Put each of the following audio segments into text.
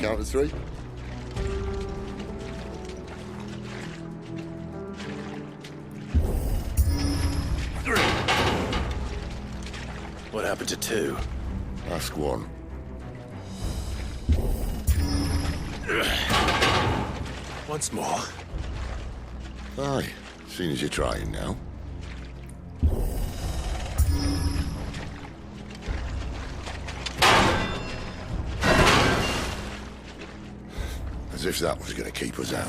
count of three? What happened to two? Ask one. Once more. Aye, seeing as you're trying now. As if that was going to keep us out.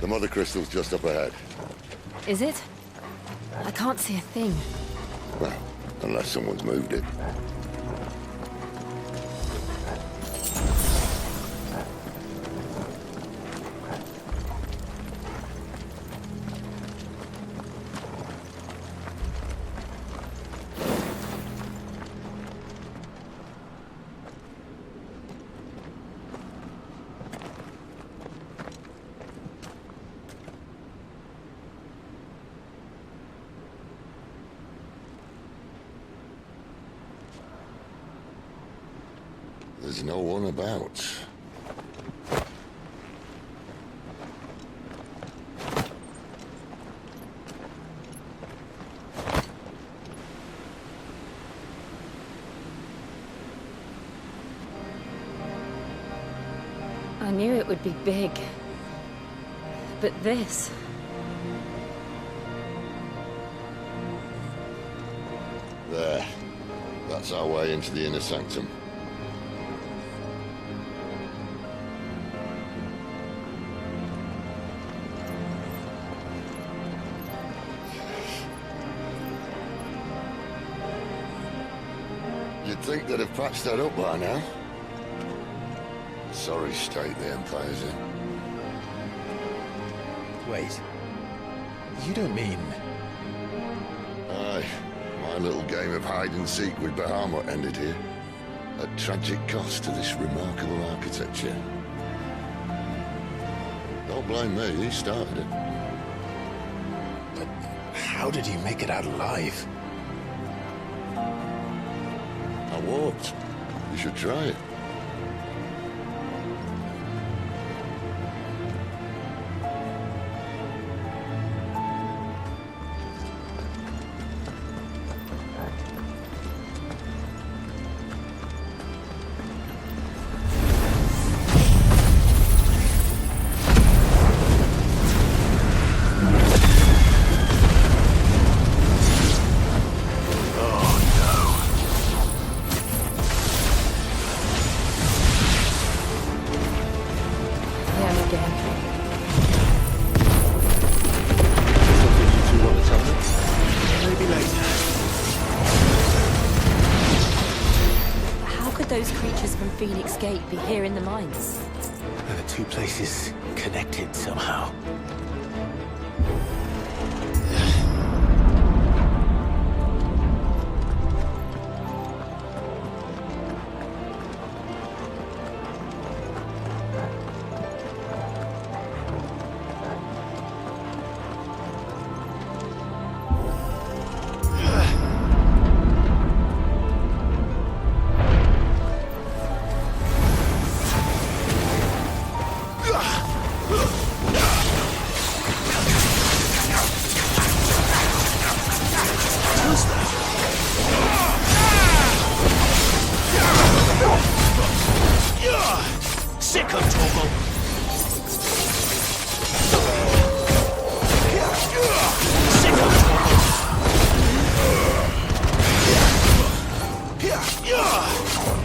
The mother crystal's just up ahead. Is it? I can't see a thing. Well, unless someone's moved it. There's no one about. I knew it would be big. But this... There. That's our way into the inner sanctum. You'd think they'd have patched that up by now. Sorry state the Empire's in. Wait. You don't mean... Aye. My little game of hide-and-seek with Bahamut ended here. At tragic cost to this remarkable architecture. Don't blame me, he started it. But how did you make it out alive? I walked. You should try it. Those creatures from Phoenix Gate be here in the mines? Are the two places connected somehow?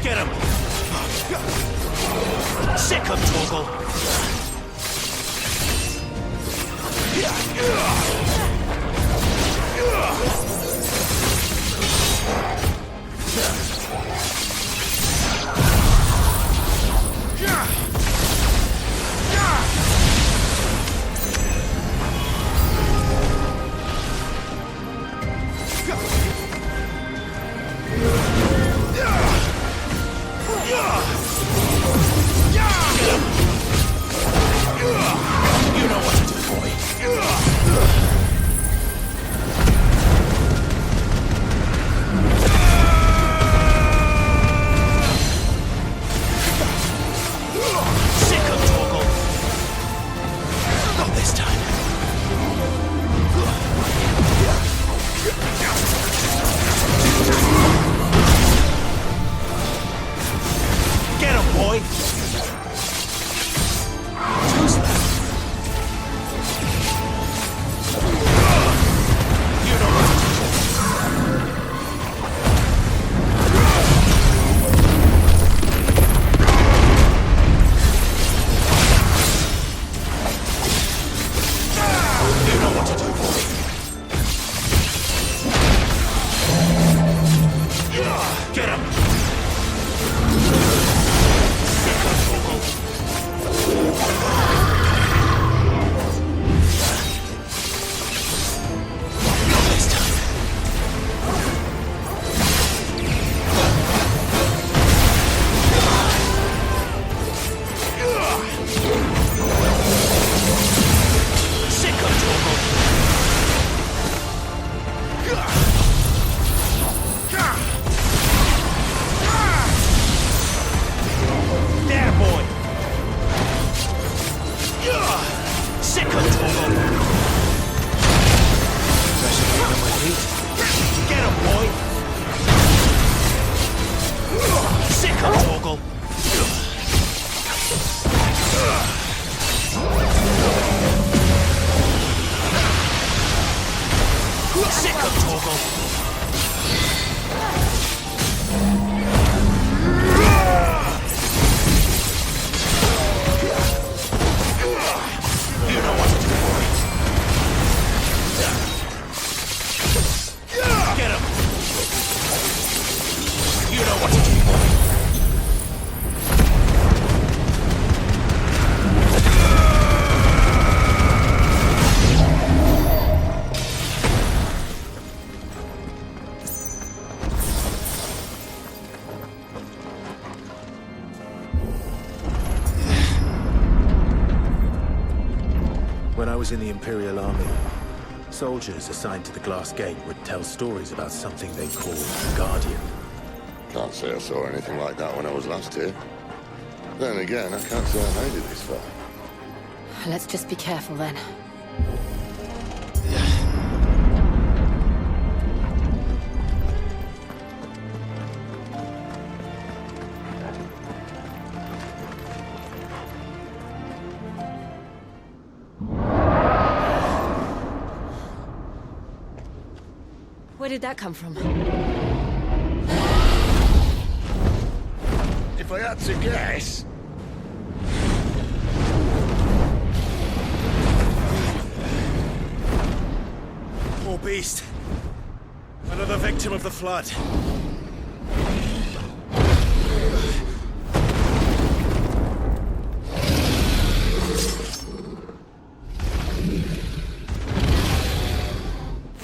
Get him! Sick of Torgal! Get Get him! Sick of Torgal. Not this time. Sick of Torgal. There, boy! Sick of Torgal! Pressure on my feet. Get him, boy! Sick of Torgal! Sick of Torgal! You know what to do, boy. Get him! You know what to do, boy. When I was in the Imperial Army, soldiers assigned to the Glass Gate would tell stories about something they called the Guardian. Can't say I saw anything like that when I was last here. Then again, I can't say I made it this far. Let's just be careful then. Where did that come from? If I had to guess... Poor beast. Another victim of the Flood.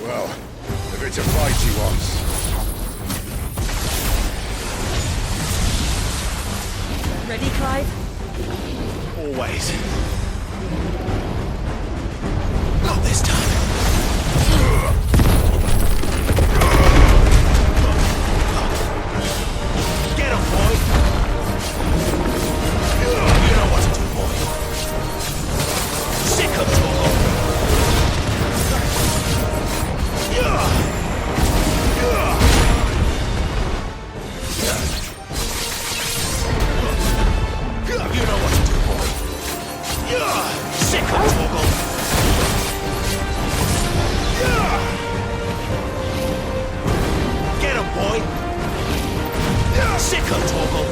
Well, if it's a fight he wants... Ready, Clive? Always. Not this time. Get him, boy! You know what to do, boy. Sick of Torgal! You know what to do, boy. Sick of Torgal! Get him, boy! Sick of Torgal!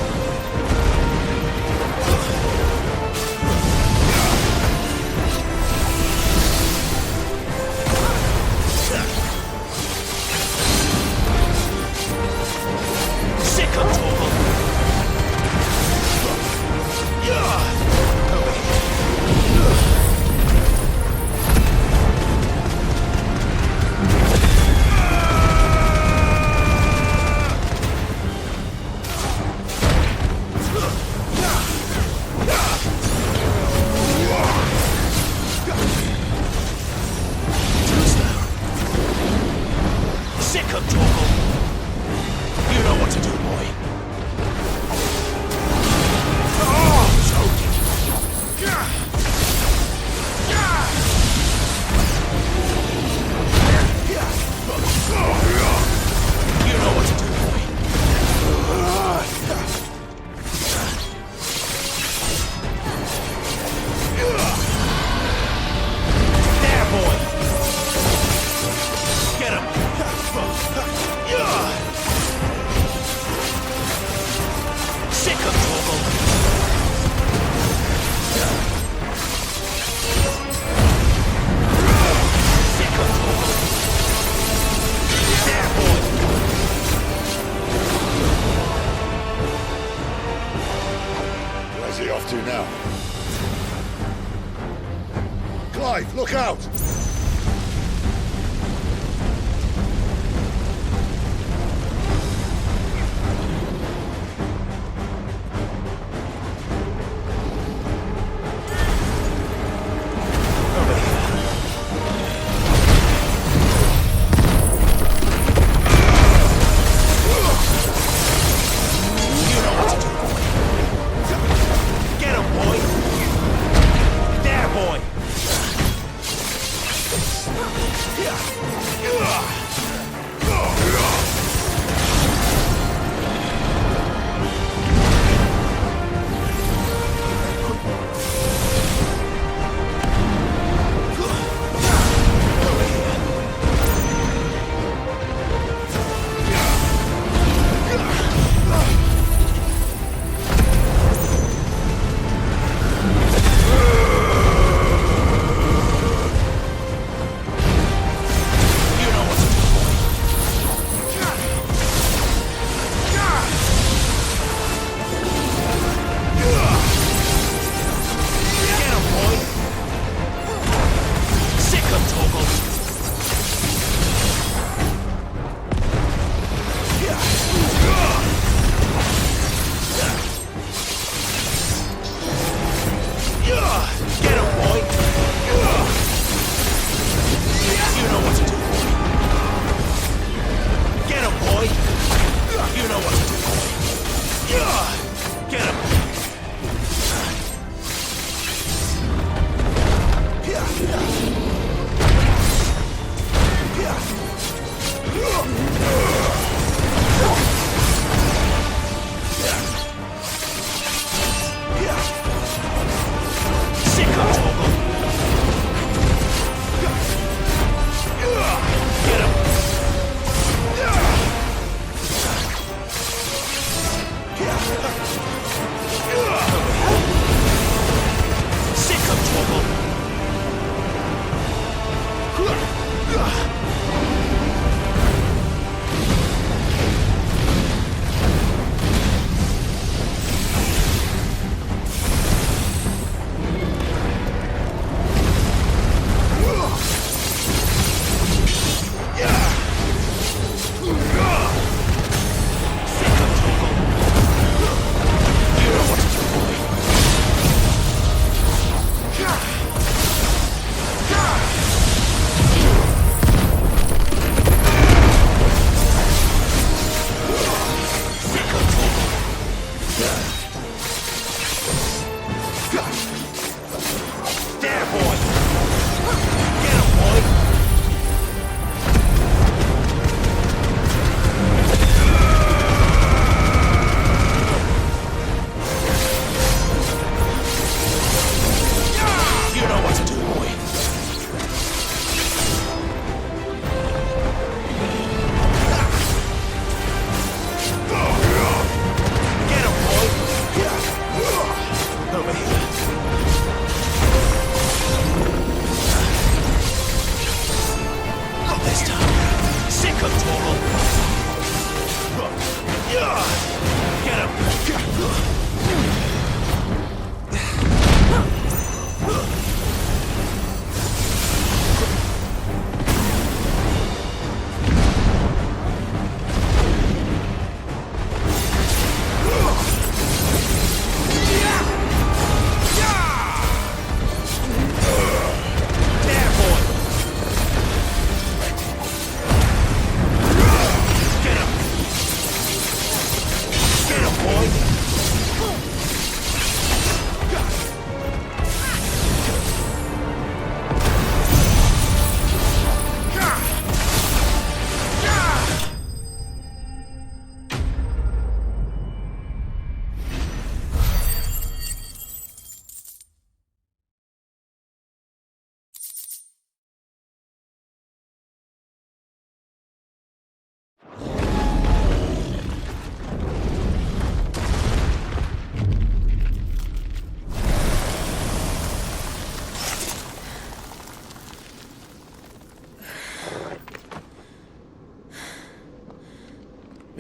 Sick of Torgal! Sick of Torgal! You know what to do, boy. You know what to do, boy. There, boy. Get him. Sick of Torgal. Sick of Torgal. There, boy. alive! Look out!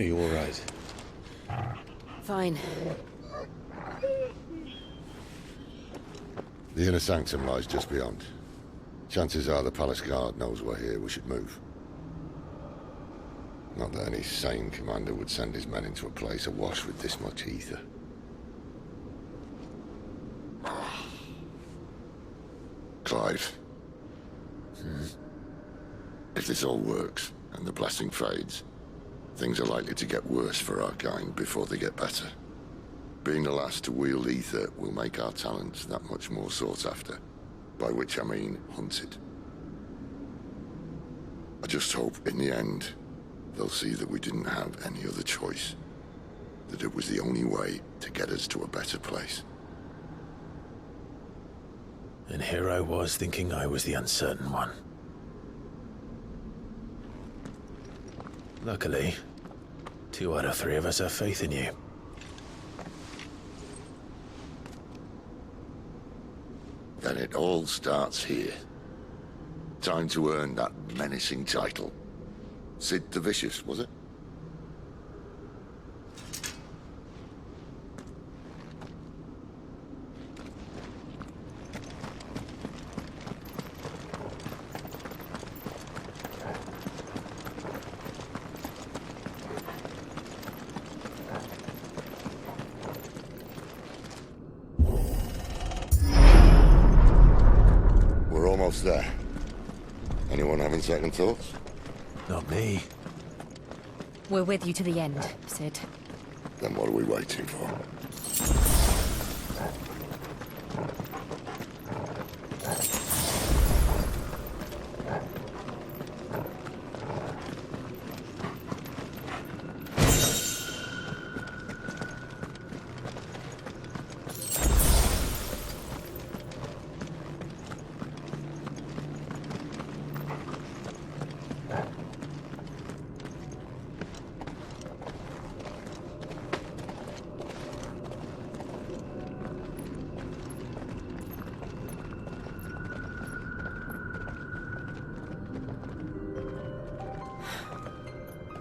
Are you all right? Fine. The inner sanctum lies just beyond. Chances are the palace guard knows we're here. We should move. Not that any sane commander would send his men into a place awash with this much ether. Clive. If this all works, and the blessing fades, things are likely to get worse for our kind before they get better. Being the last to wield ether will make our talents that much more sought after. By which I mean hunted. I just hope, in the end, they'll see that we didn't have any other choice. That it was the only way to get us to a better place. And here I was thinking I was the uncertain one. Luckily, 2 out of 3 of us have faith in you. Then it all starts here. Time to earn that menacing title. Sid the Vicious, was it? We're almost there. Anyone having second thoughts? Not me. We're with you to the end, Sid. Then what are we waiting for?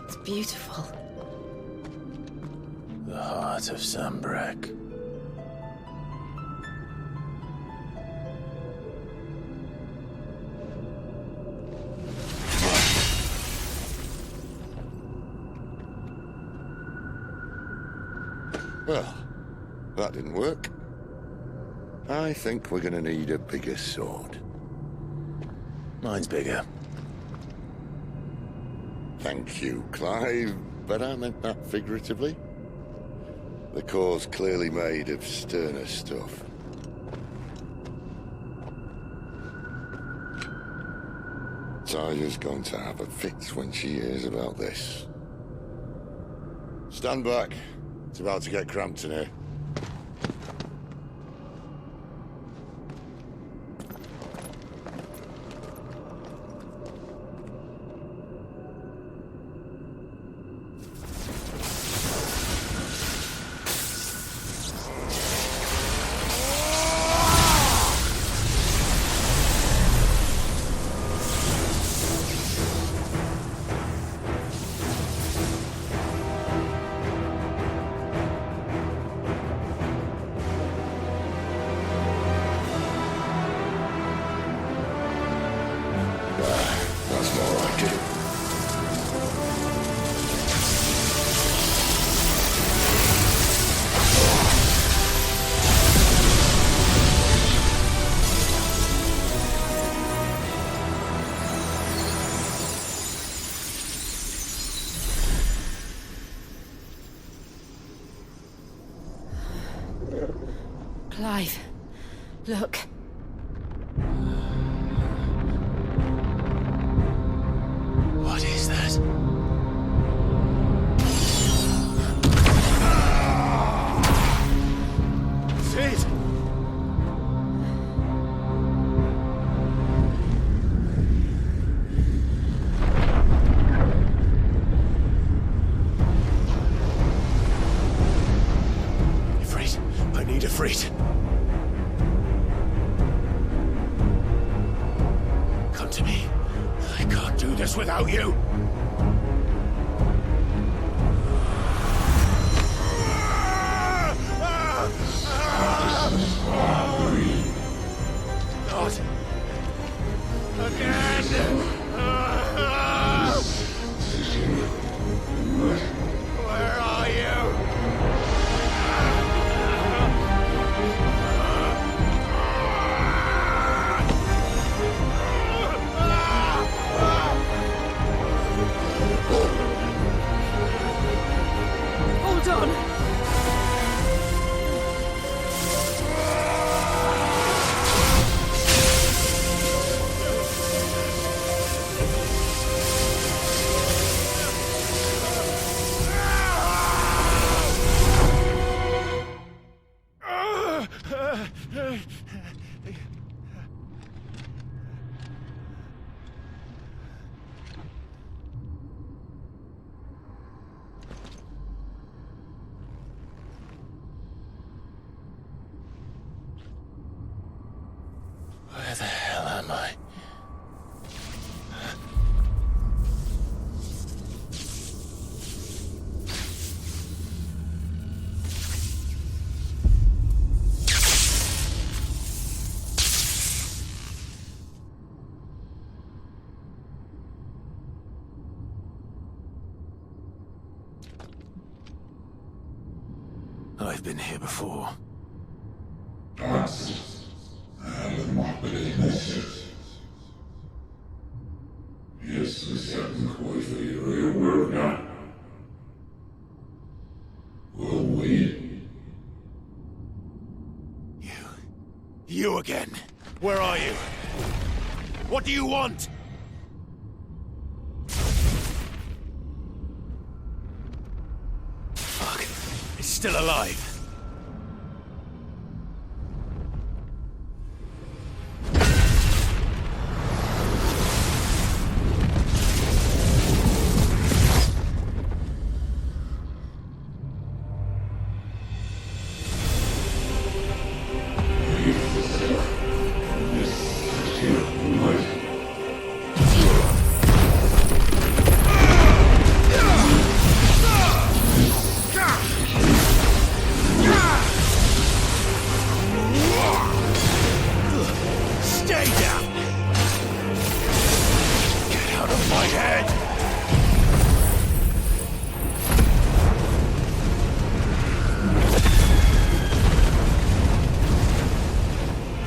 It's beautiful. The heart of Sambrek. Well, that didn't work. I think we're gonna need a bigger sword. Mine's bigger. Thank you, Clive, but I meant that figuratively. The core's clearly made of sterner stuff. Taya's going to have a fit when she hears about this. Stand back. It's about to get cramped in here. That's more like it. Clive, look. What is that? Sid! Ifrit, I need Ifrit. Come to me. I can't do this without you. Not on! Where the hell am I? I've been here before. You again. Where are you? What do you want? Fuck. It's still alive. Stay down! Get out of my head!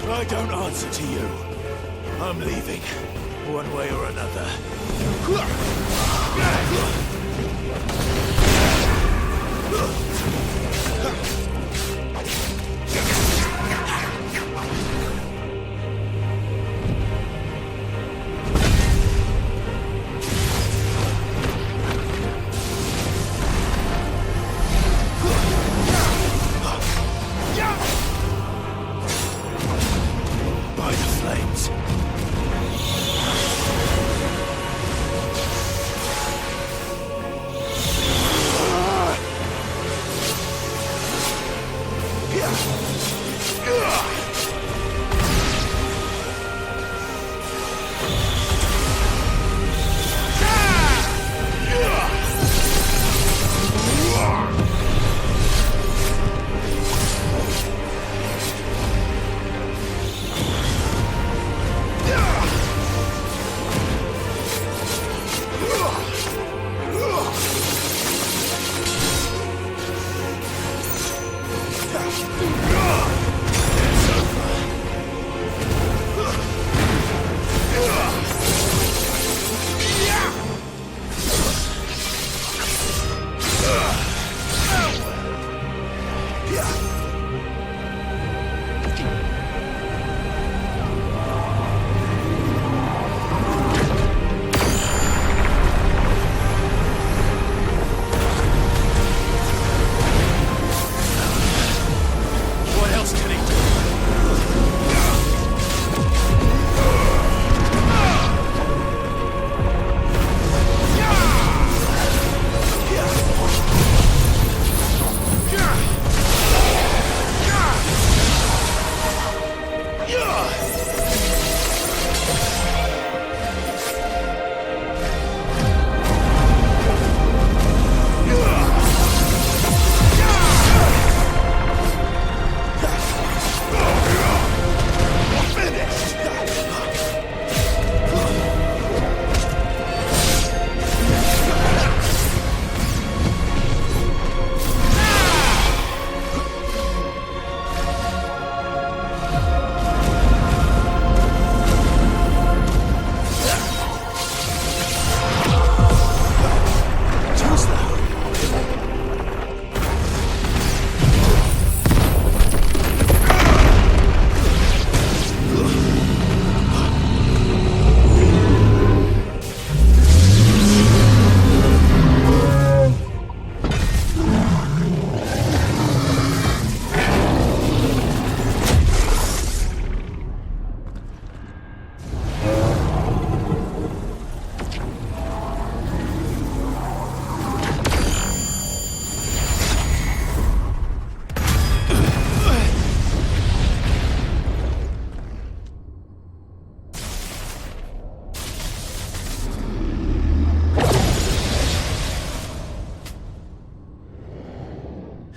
I don't answer to you. I'm leaving, one way or another. By the flames.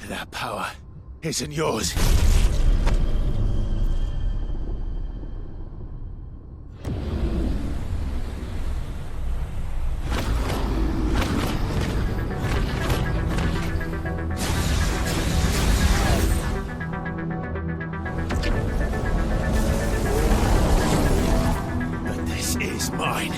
That power isn't yours. But this is mine.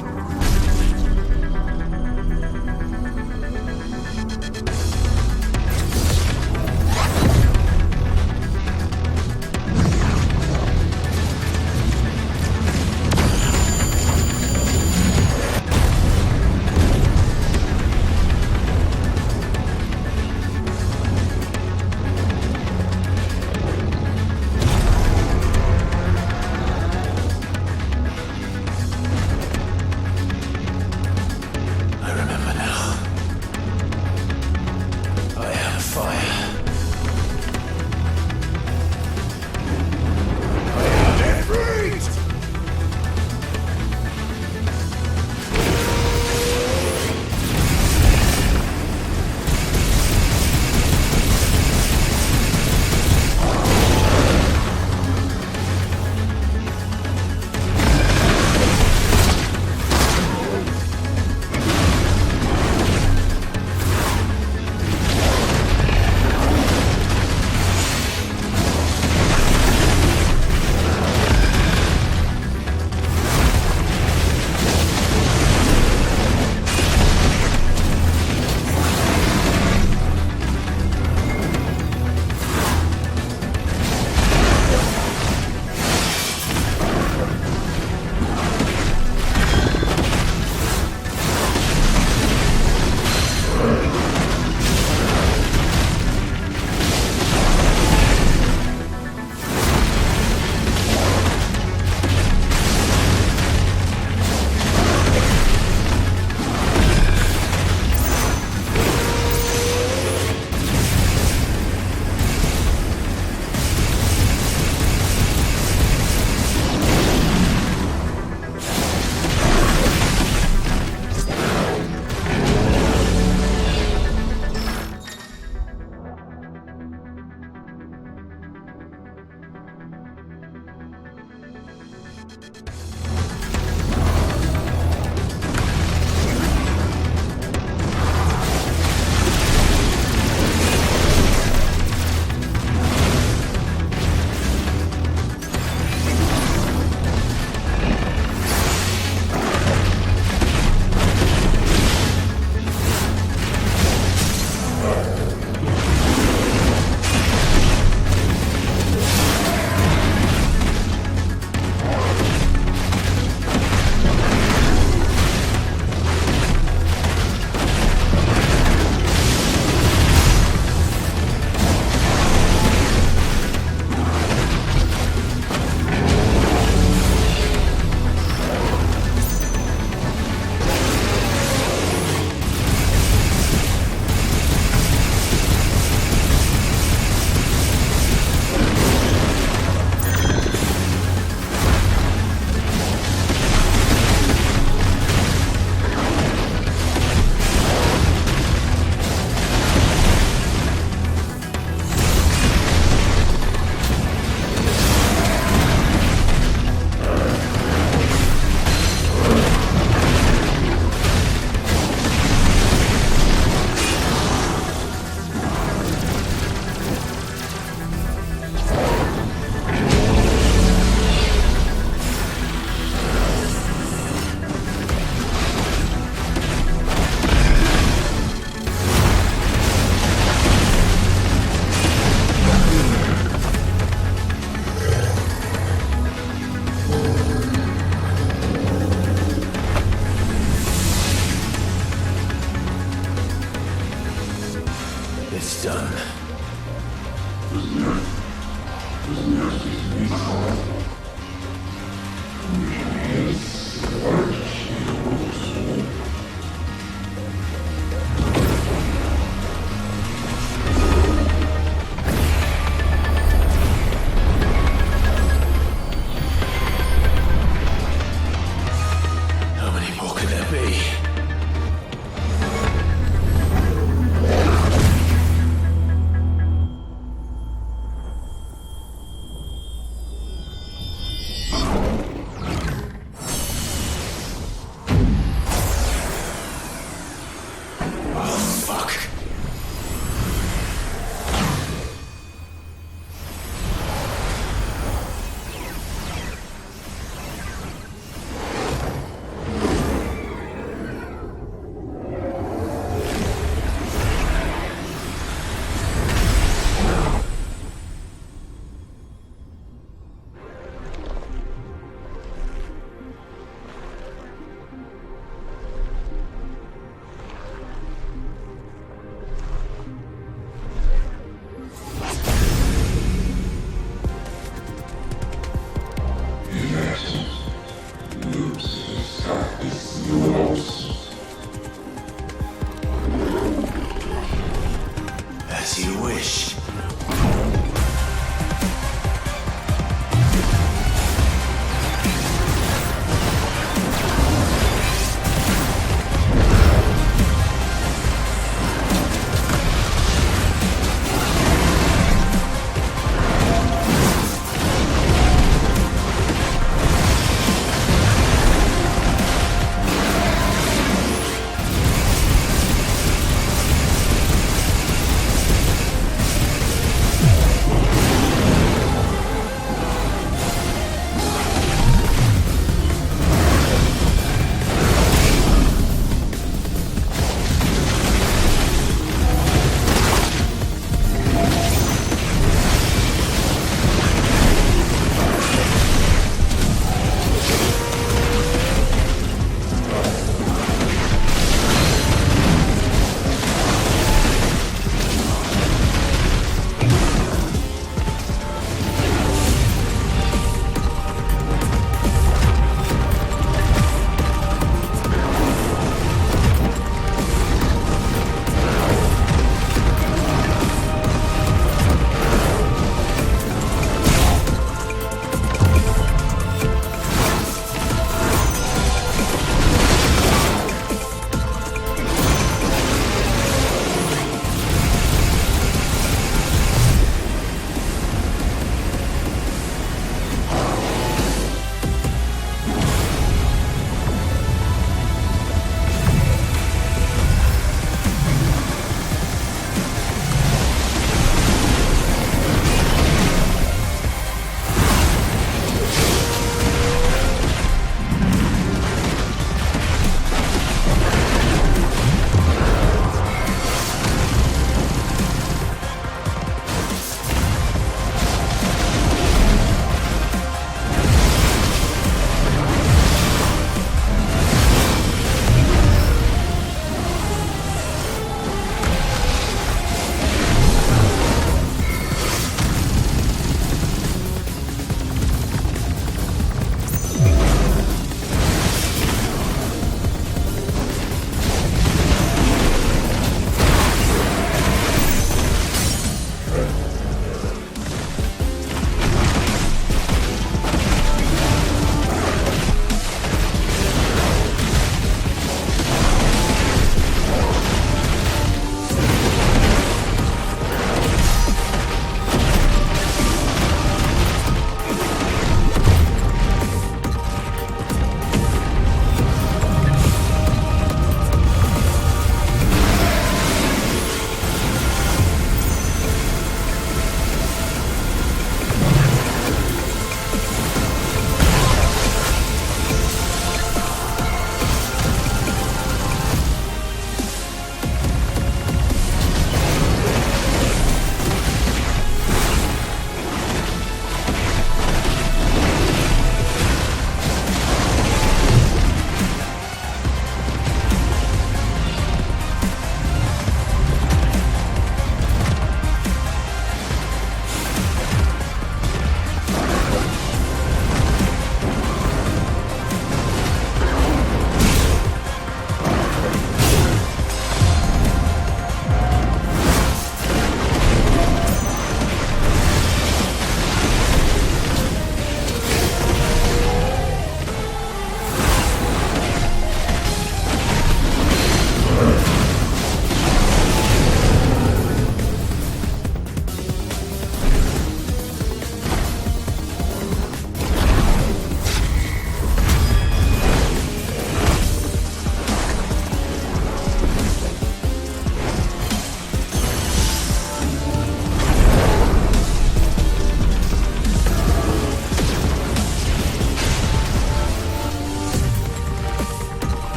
I remember now. I am fire. I am freeze! It's done. How many more could there be? as you wish.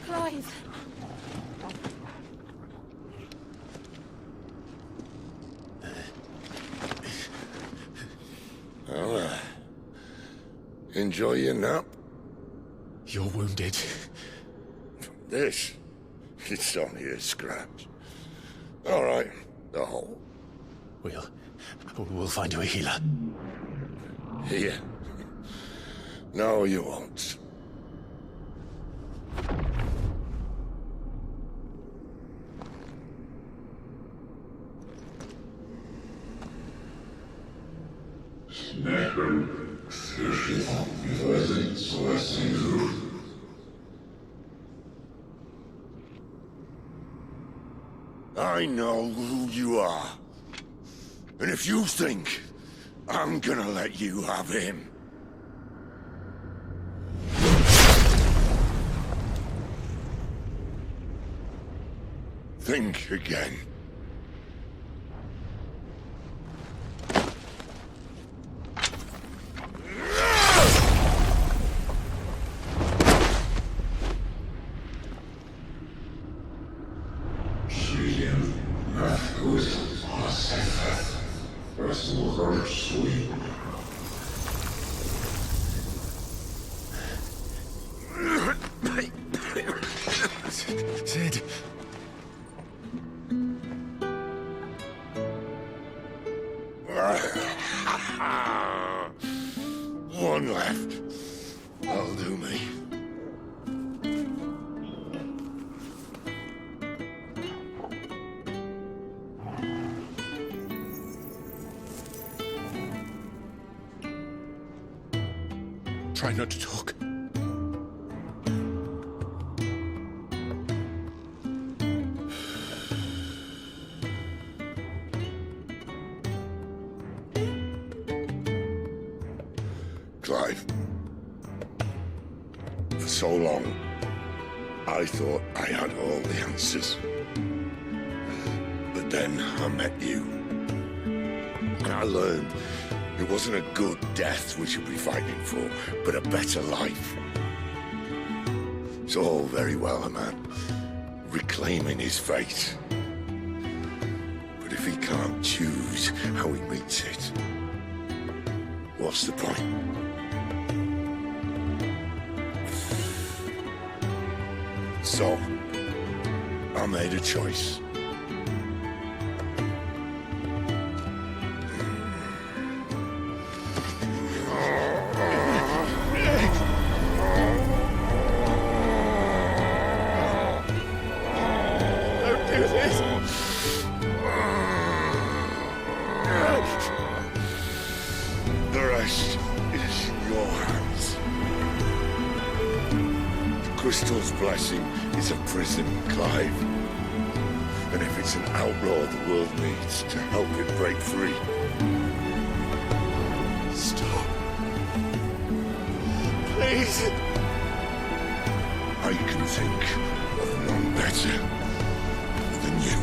Clive! Well, enjoy your nap. You're wounded. This, it's only a scratch. All right, the hole. We'll find you a healer. Here. No, you won't. I know who you are. And if you think I'm gonna let you have him... think again. Sid. One left. That'll do me. Try not to talk. Clive. For so long, I thought I had all the answers. But then I met you. And I learned it wasn't a good death we should be fighting for, but a better life. It's all very well, a man reclaiming his fate. But if he can't choose how he meets it, what's the point? So, I made a choice. Don't do this! The rest is in your hands. The Crystal's blessing is a prison, Clive. And if it's an outlaw the world needs to help it break free. Stop. Please. I can think of none better than you.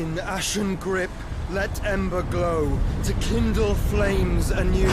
In ashen grip, let ember glow, to kindle flames anew.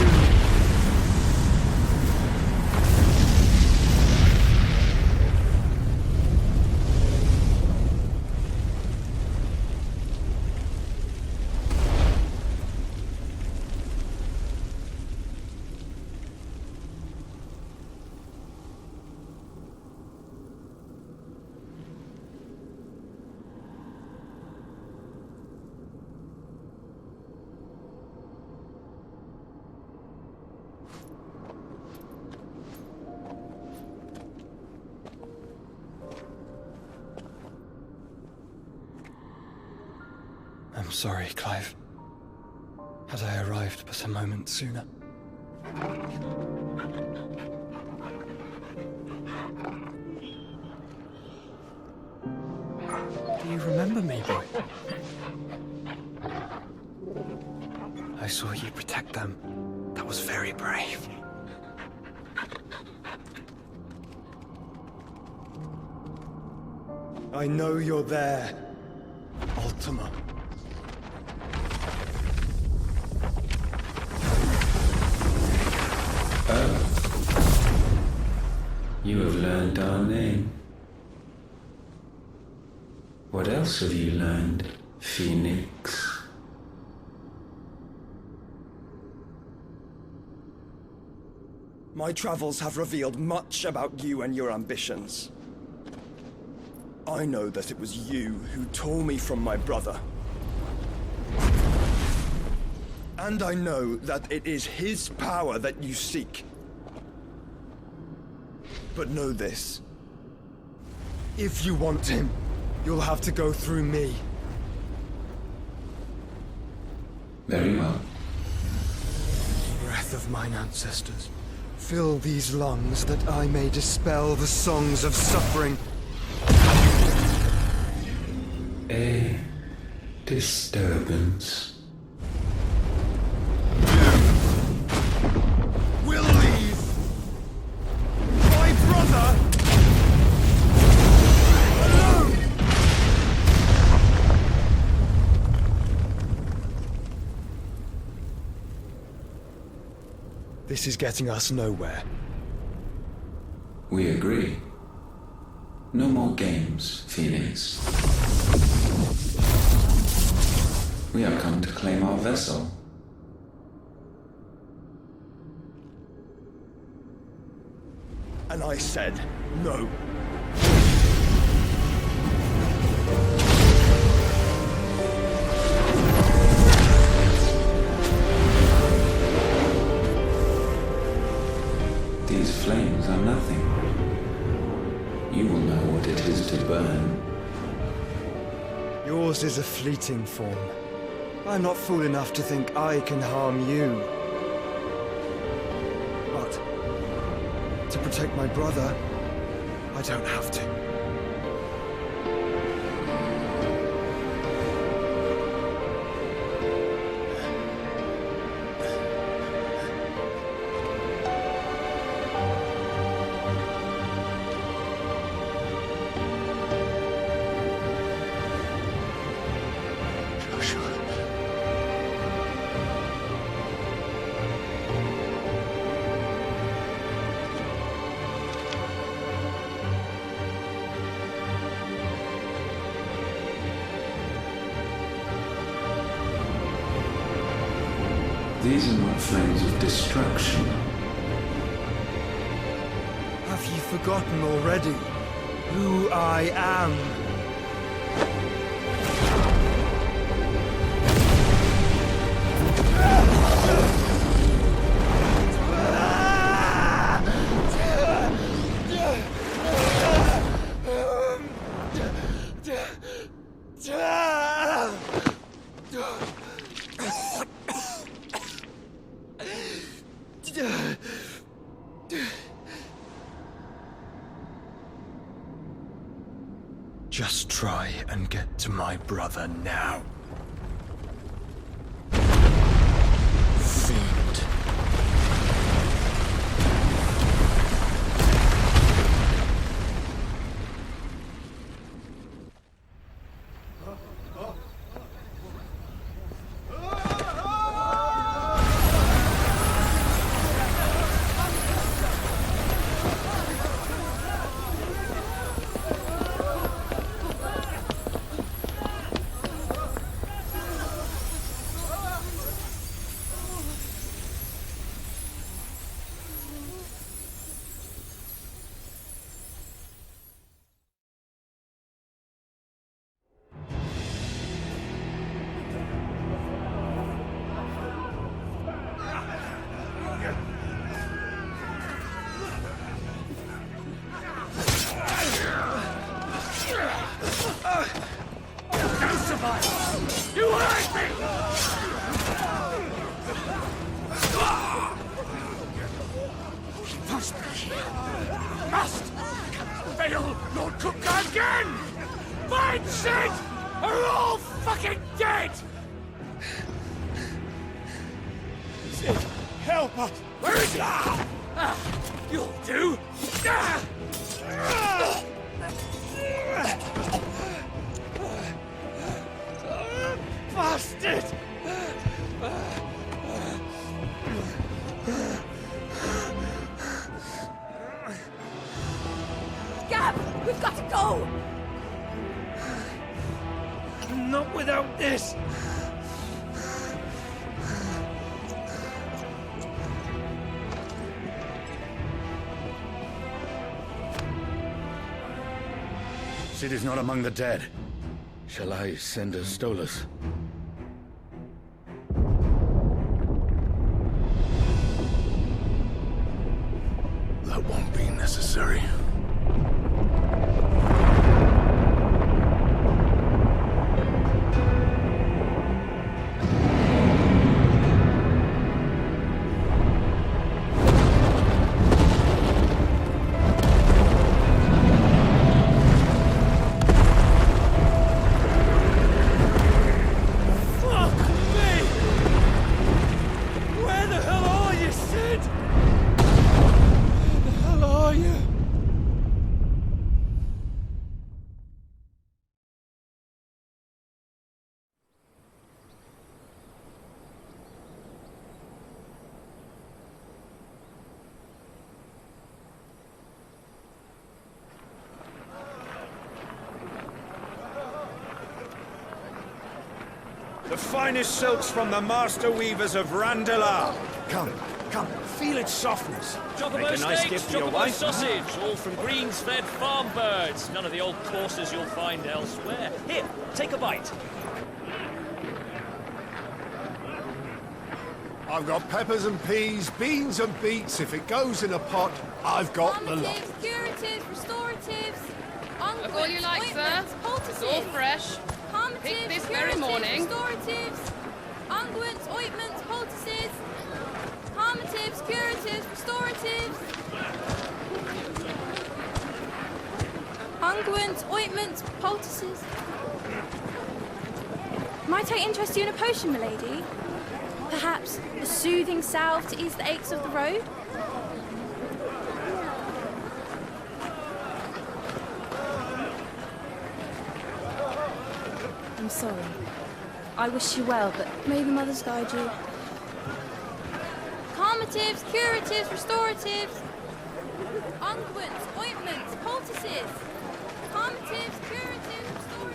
I'm sorry, Clive. Had I arrived but a moment sooner. Do you remember me, boy? I saw you protect them. That was very brave. I know you're there, Ultima. You have learned our name. What else have you learned, Phoenix? My travels have revealed much about you and your ambitions. I know that it was you who tore me from my brother. And I know that it is his power that you seek. But know this. If you want him, you'll have to go through me. Very well. Breath of mine ancestors, fill these lungs that I may dispel the songs of suffering. A disturbance. We'll leave! My brother! Alone! This is getting us nowhere. We agree. No more games, Phoenix. We have come to claim our vessel. And I said no. These flames are nothing. You will know what it is to burn. Yours is a fleeting form. I'm not fool enough to think I can harm you. But to protect my brother, I don't have to. These are not flames of destruction. Have you forgotten already who I am? Just try and get to my brother now. Fiend. must fail Lord Cook again! Find Sid! Are all fucking dead! Sid, help us! Where is he? You'll do! Bastard! Gab! We've got to go! Not without this! Sid is not among the dead. Shall I send a Stolas? That won't be necessary. The finest silks from the master weavers of Randalar. Come, feel its softness. Chocobo Make a nice steaks, gift for your chocobo wife. sausage, all from greens-fed farm birds. None of the old courses you'll find elsewhere. Here, take a bite. I've got peppers and peas, beans and beets. If it goes in a pot, I've got the lot. Calmatives, curatives, restoratives, Look all you like, sir. It's all fresh. Picked this very morning. Restoratives, unguents, ointments, poultices, calmatives, curatives, restoratives, unguents, ointments, poultices. Might I interest you in a potion, milady? Perhaps a soothing salve to ease the aches of the road? I'm sorry. I wish you well, but may the mothers guide you. Calmatives, curatives, restoratives, unguents, ointments, poultices. Calmatives, curatives, restoratives.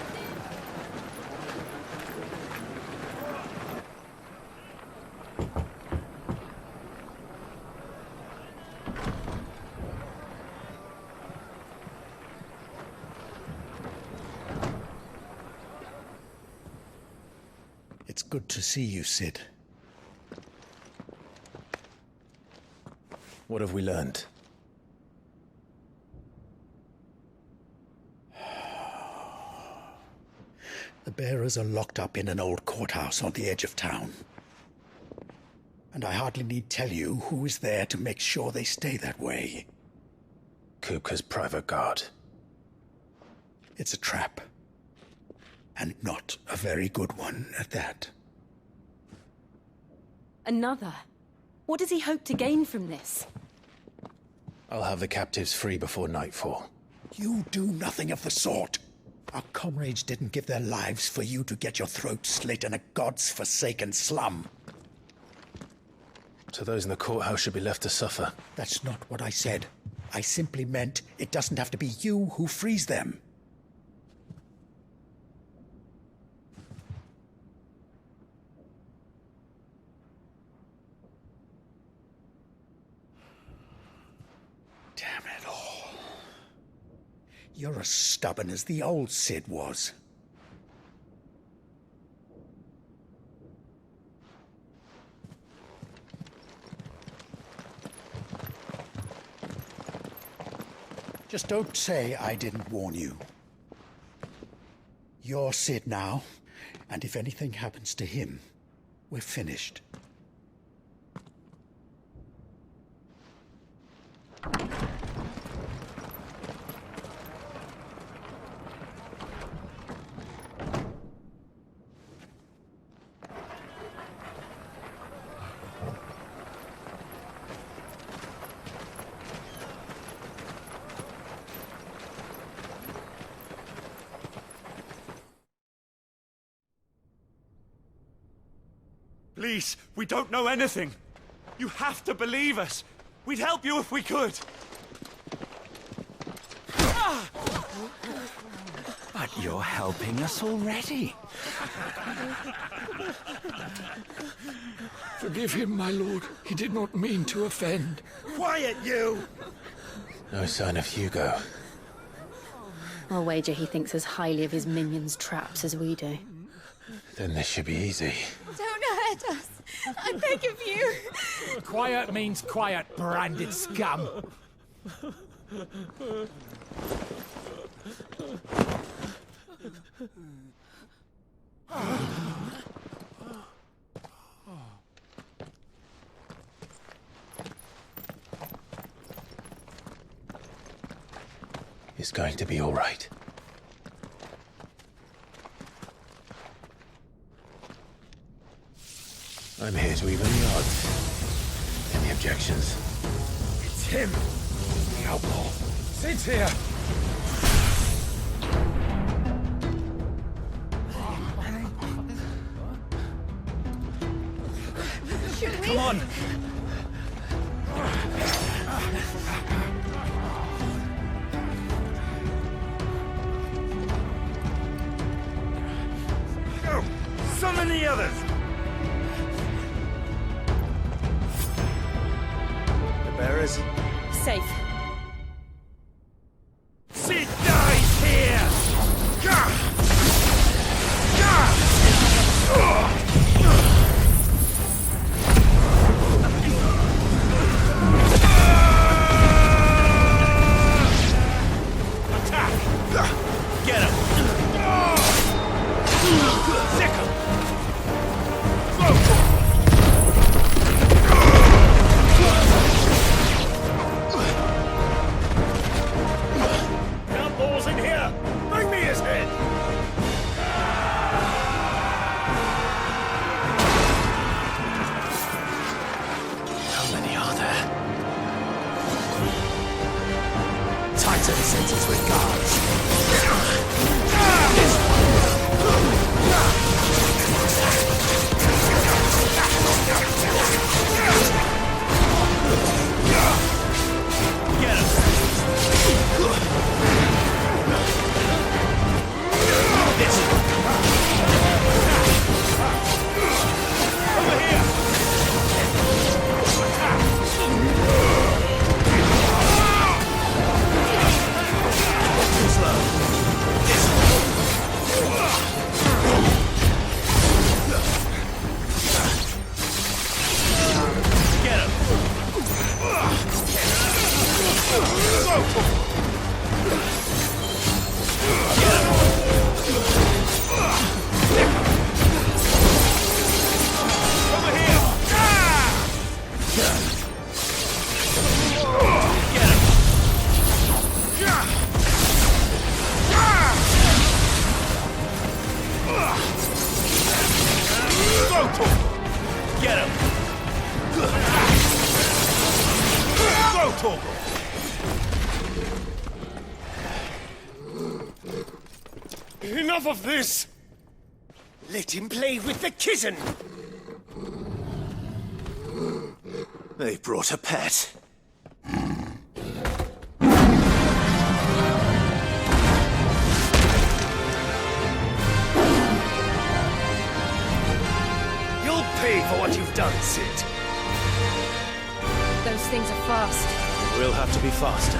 It's good to see you, Sid. What have we learned? The bearers are locked up in an old courthouse on the edge of town. And I hardly need tell you who is there to make sure they stay that way. Kupka's private guard. It's a trap. And not a very good one at that. Another? What does he hope to gain from this? I'll have the captives free before nightfall. You do nothing of the sort. Our comrades didn't give their lives for you to get your throat slit in a god's-forsaken slum. So those in the courthouse should be left to suffer. That's not what I said. I simply meant it doesn't have to be you who frees them. Damn it all. You're as stubborn as the old Sid was. Just don't say I didn't warn you. You're Sid now, and if anything happens to him, we're finished. Please, we don't know anything. You have to believe us. We'd help you if we could. But you're helping us already. Forgive him, my lord. He did not mean to offend. Quiet, you! No sign of Hugo. I'll wager he thinks as highly of his minions' traps as we do. Then this should be easy. Don't hurt us. I beg of you. Quiet means quiet, branded scum. It's going to be all right. I'm here to even the odds. Any objections? It's him, the outlaw. Sit here. Come on! Go! Summon the others! The bearers? Safe. Sid dies here! Gah! Gah! Get him! Sick him! Outlaws in here! Bring me his head! How many are there? Tighten sentence with guards. Get him! This. Over here! Too slow. This. Get him! Over here! Get him! Get him! Go, Torgal! Enough of this! Let him play with the kitten! They brought a pet. You'll pay for what you've done, Sid. Those things are fast. We'll have to be faster.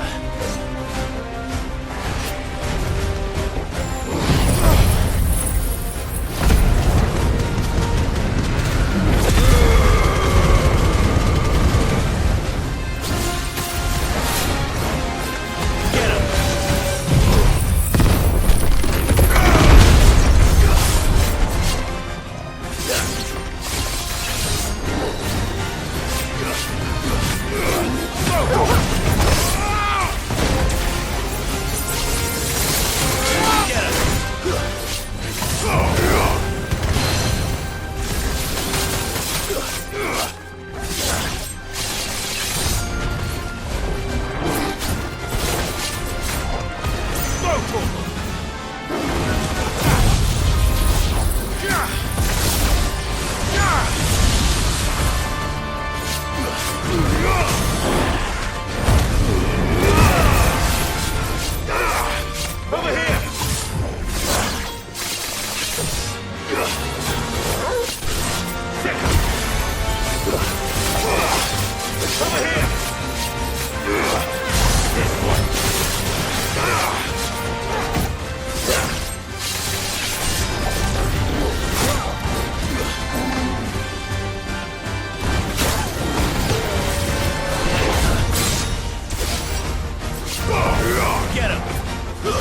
Over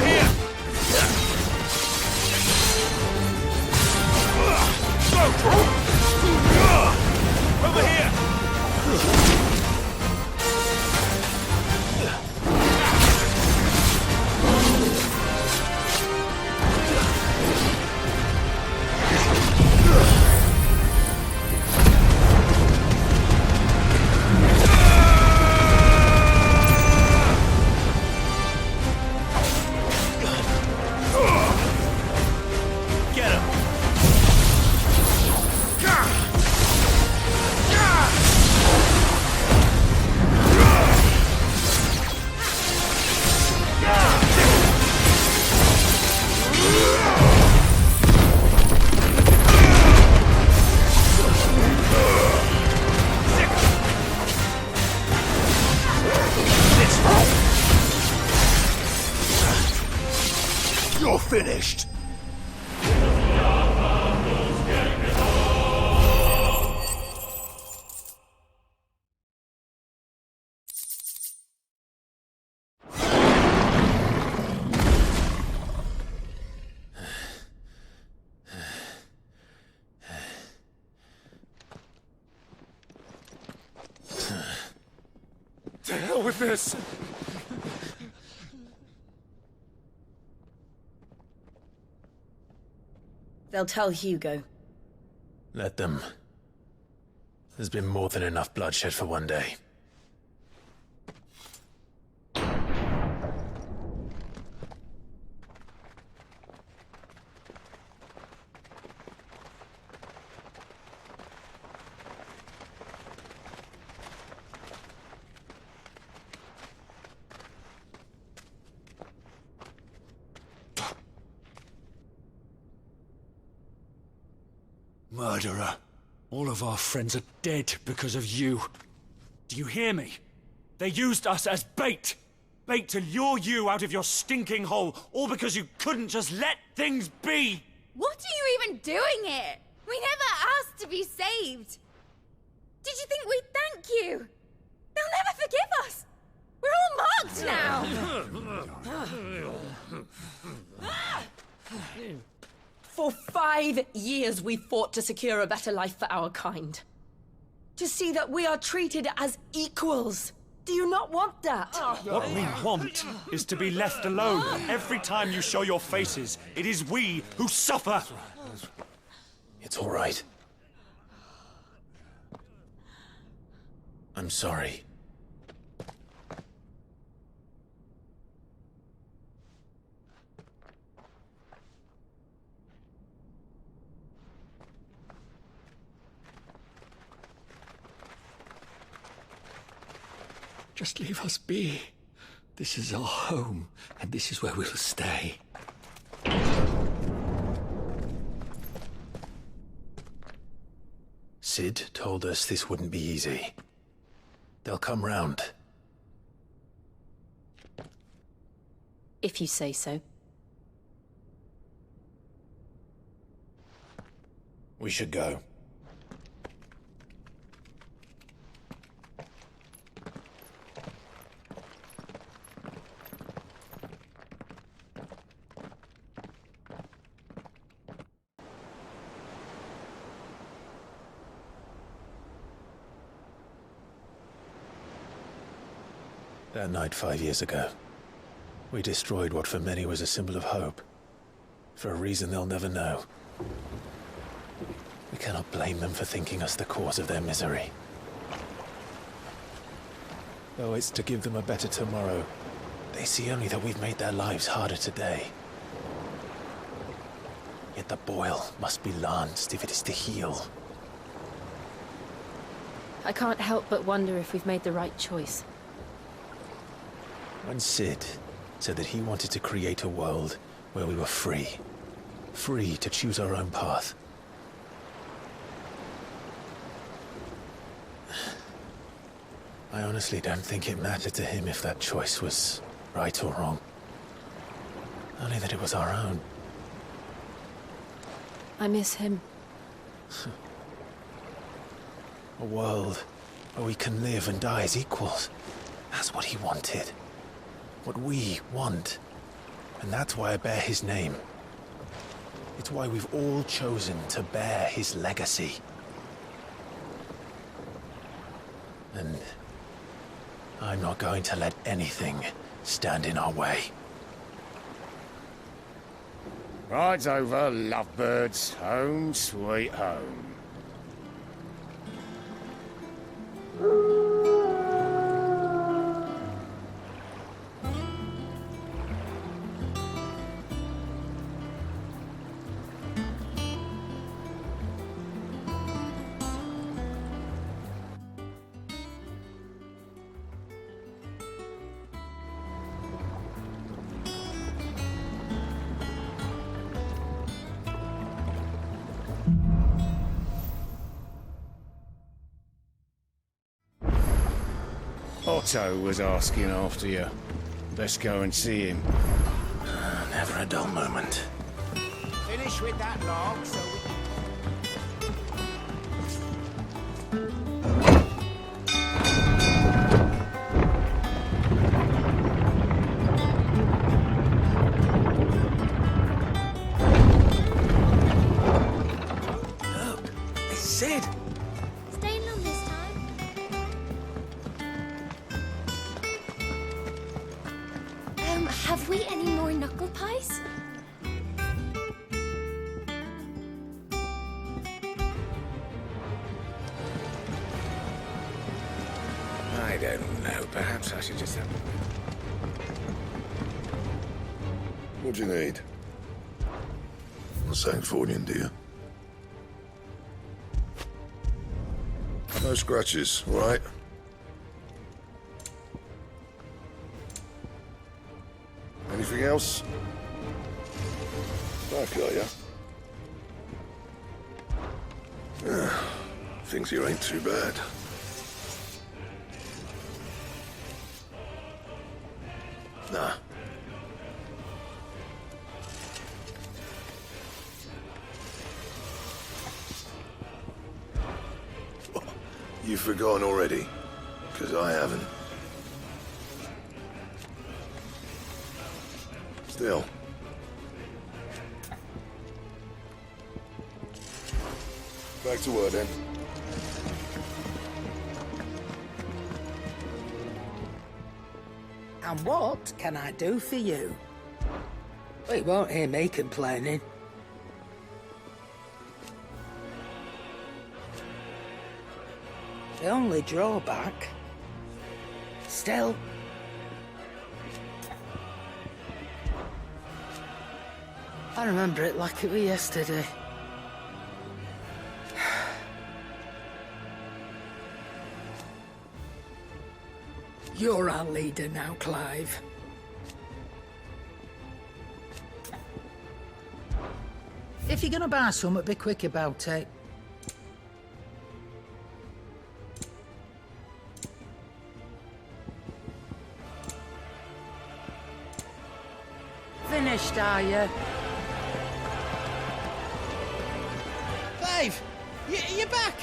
here! Over here! You're finished. To hell with this! They'll tell Hugo. Let them. There's been more than enough bloodshed for one day. Murderer. All of our friends are dead because of you. Do you hear me? They used us as bait. Bait to lure you out of your stinking hole, all because you couldn't just let things be. What are you even doing here? We never asked to be saved. Did you think we'd thank you? They'll never forgive us. We're all marked now. For 5 years we fought to secure a better life for our kind. To see that we are treated as equals. Do you not want that? What we want is to be left alone. Every time you show your faces, it is we who suffer. It's all right. I'm sorry. Just leave us be. This is our home, and this is where we'll stay. Cid told us this wouldn't be easy. They'll come round. If you say so. We should go. That night 5 years ago, we destroyed what for many was a symbol of hope. For a reason they'll never know. We cannot blame them for thinking us the cause of their misery. Though it's to give them a better tomorrow, they see only that we've made their lives harder today. Yet the boil must be lanced if it is to heal. I can't help but wonder if we've made the right choice. When Cid said that he wanted to create a world where we were free. Free to choose our own path. I honestly don't think it mattered to him if that choice was right or wrong. Only that it was our own. I miss him. A world where we can live and die as equals. That's what he wanted. What we want. And that's why I bear his name. It's why we've all chosen to bear his legacy. And I'm not going to let anything stand in our way. Rides over, lovebirds, home sweet home. Otto was asking after you. Let's go and see him. Never a dull moment. Finish with that log so we Look, it's Sid. Staying long this time? Have we any more knuckle pies? I don't know. Perhaps I should just have... What do you need? Sangfordian, do you? No scratches, all right? Anything else? Back, are ya? Things here ain't too bad. Nah. You've forgotten already? 'Cause I haven't. Still. Back to work then. And what can I do for you? Well, you won't hear me complaining. The only drawback... Still... I remember it like it was yesterday. You're our leader now, Clive. If you're gonna buy something, be quick about it. Finished, are you? Clive! You're back!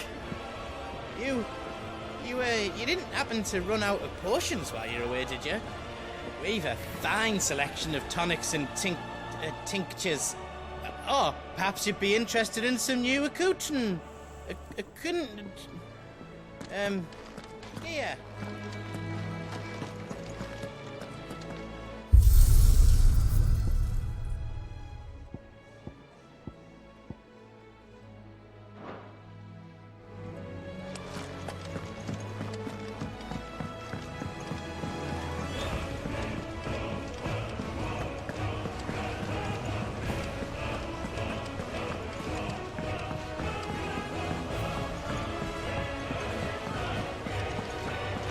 You didn't happen to run out of potions while you were away, did you? We've a fine selection of tonics and tinctures. Oh, perhaps you'd be interested in some new accoutrement. Here.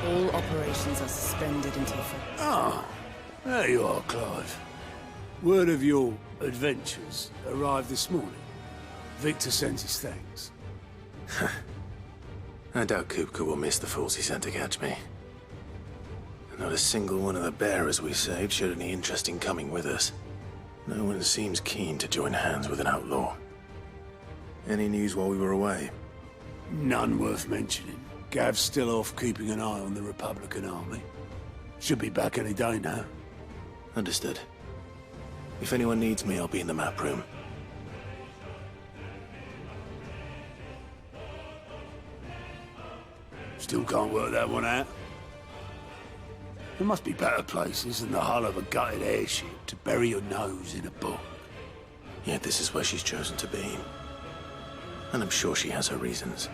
All operations are suspended until further. Ah, there you are, Clive. Word of your adventures arrived this morning. Victor sends his thanks. I doubt Kupka will miss the fools he sent to catch me. Not a single one of the bearers we saved showed any interest in coming with us. No one seems keen to join hands with an outlaw. Any news while we were away? None worth mentioning. Gav's still off keeping an eye on the Republican army. Should be back any day now. Understood. If anyone needs me, I'll be in the map room. Still can't work that one out. There must be better places than the hull of a gutted airship to bury your nose in a book. Yet this is where she's chosen to be. And I'm sure she has her reasons.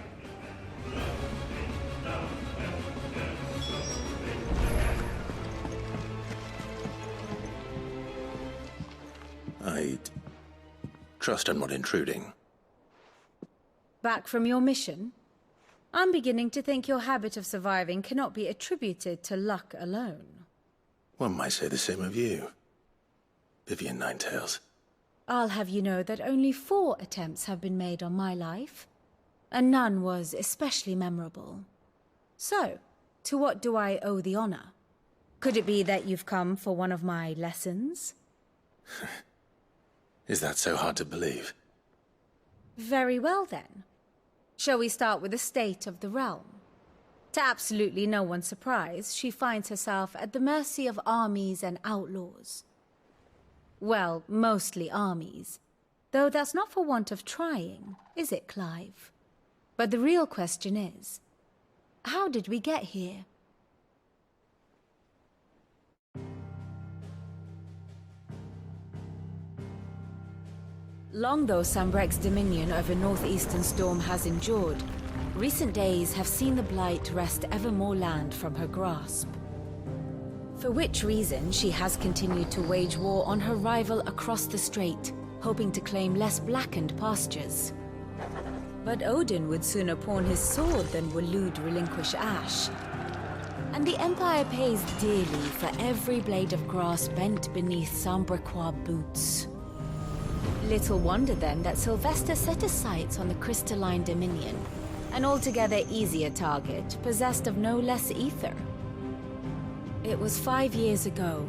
I trust I'm not intruding. Back from your mission? I'm beginning to think your habit of surviving cannot be attributed to luck alone. One might say the same of you, Vivian Ninetails. I'll have you know that only 4 attempts have been made on my life, and none was especially memorable. So, to what do I owe the honor? Could it be that you've come for one of my lessons? Is that so hard to believe? Very well then. Shall we start with the state of the realm? To absolutely no one's surprise, she finds herself at the mercy of armies and outlaws. Well, mostly armies. Though that's not for want of trying, is it, Clive? But the real question is, how did we get here? Long though Sanbreque's dominion over northeastern Storm has endured, recent days have seen the Blight wrest ever more land from her grasp. For which reason she has continued to wage war on her rival across the strait, hoping to claim less blackened pastures. But Odin would sooner pawn his sword than Waloed relinquish Ash. And the Empire pays dearly for every blade of grass bent beneath Sanbrequois boots. Little wonder then that Sylvester set his sights on the Crystalline Dominion, an altogether easier target, possessed of no less ether. It was 5 years ago,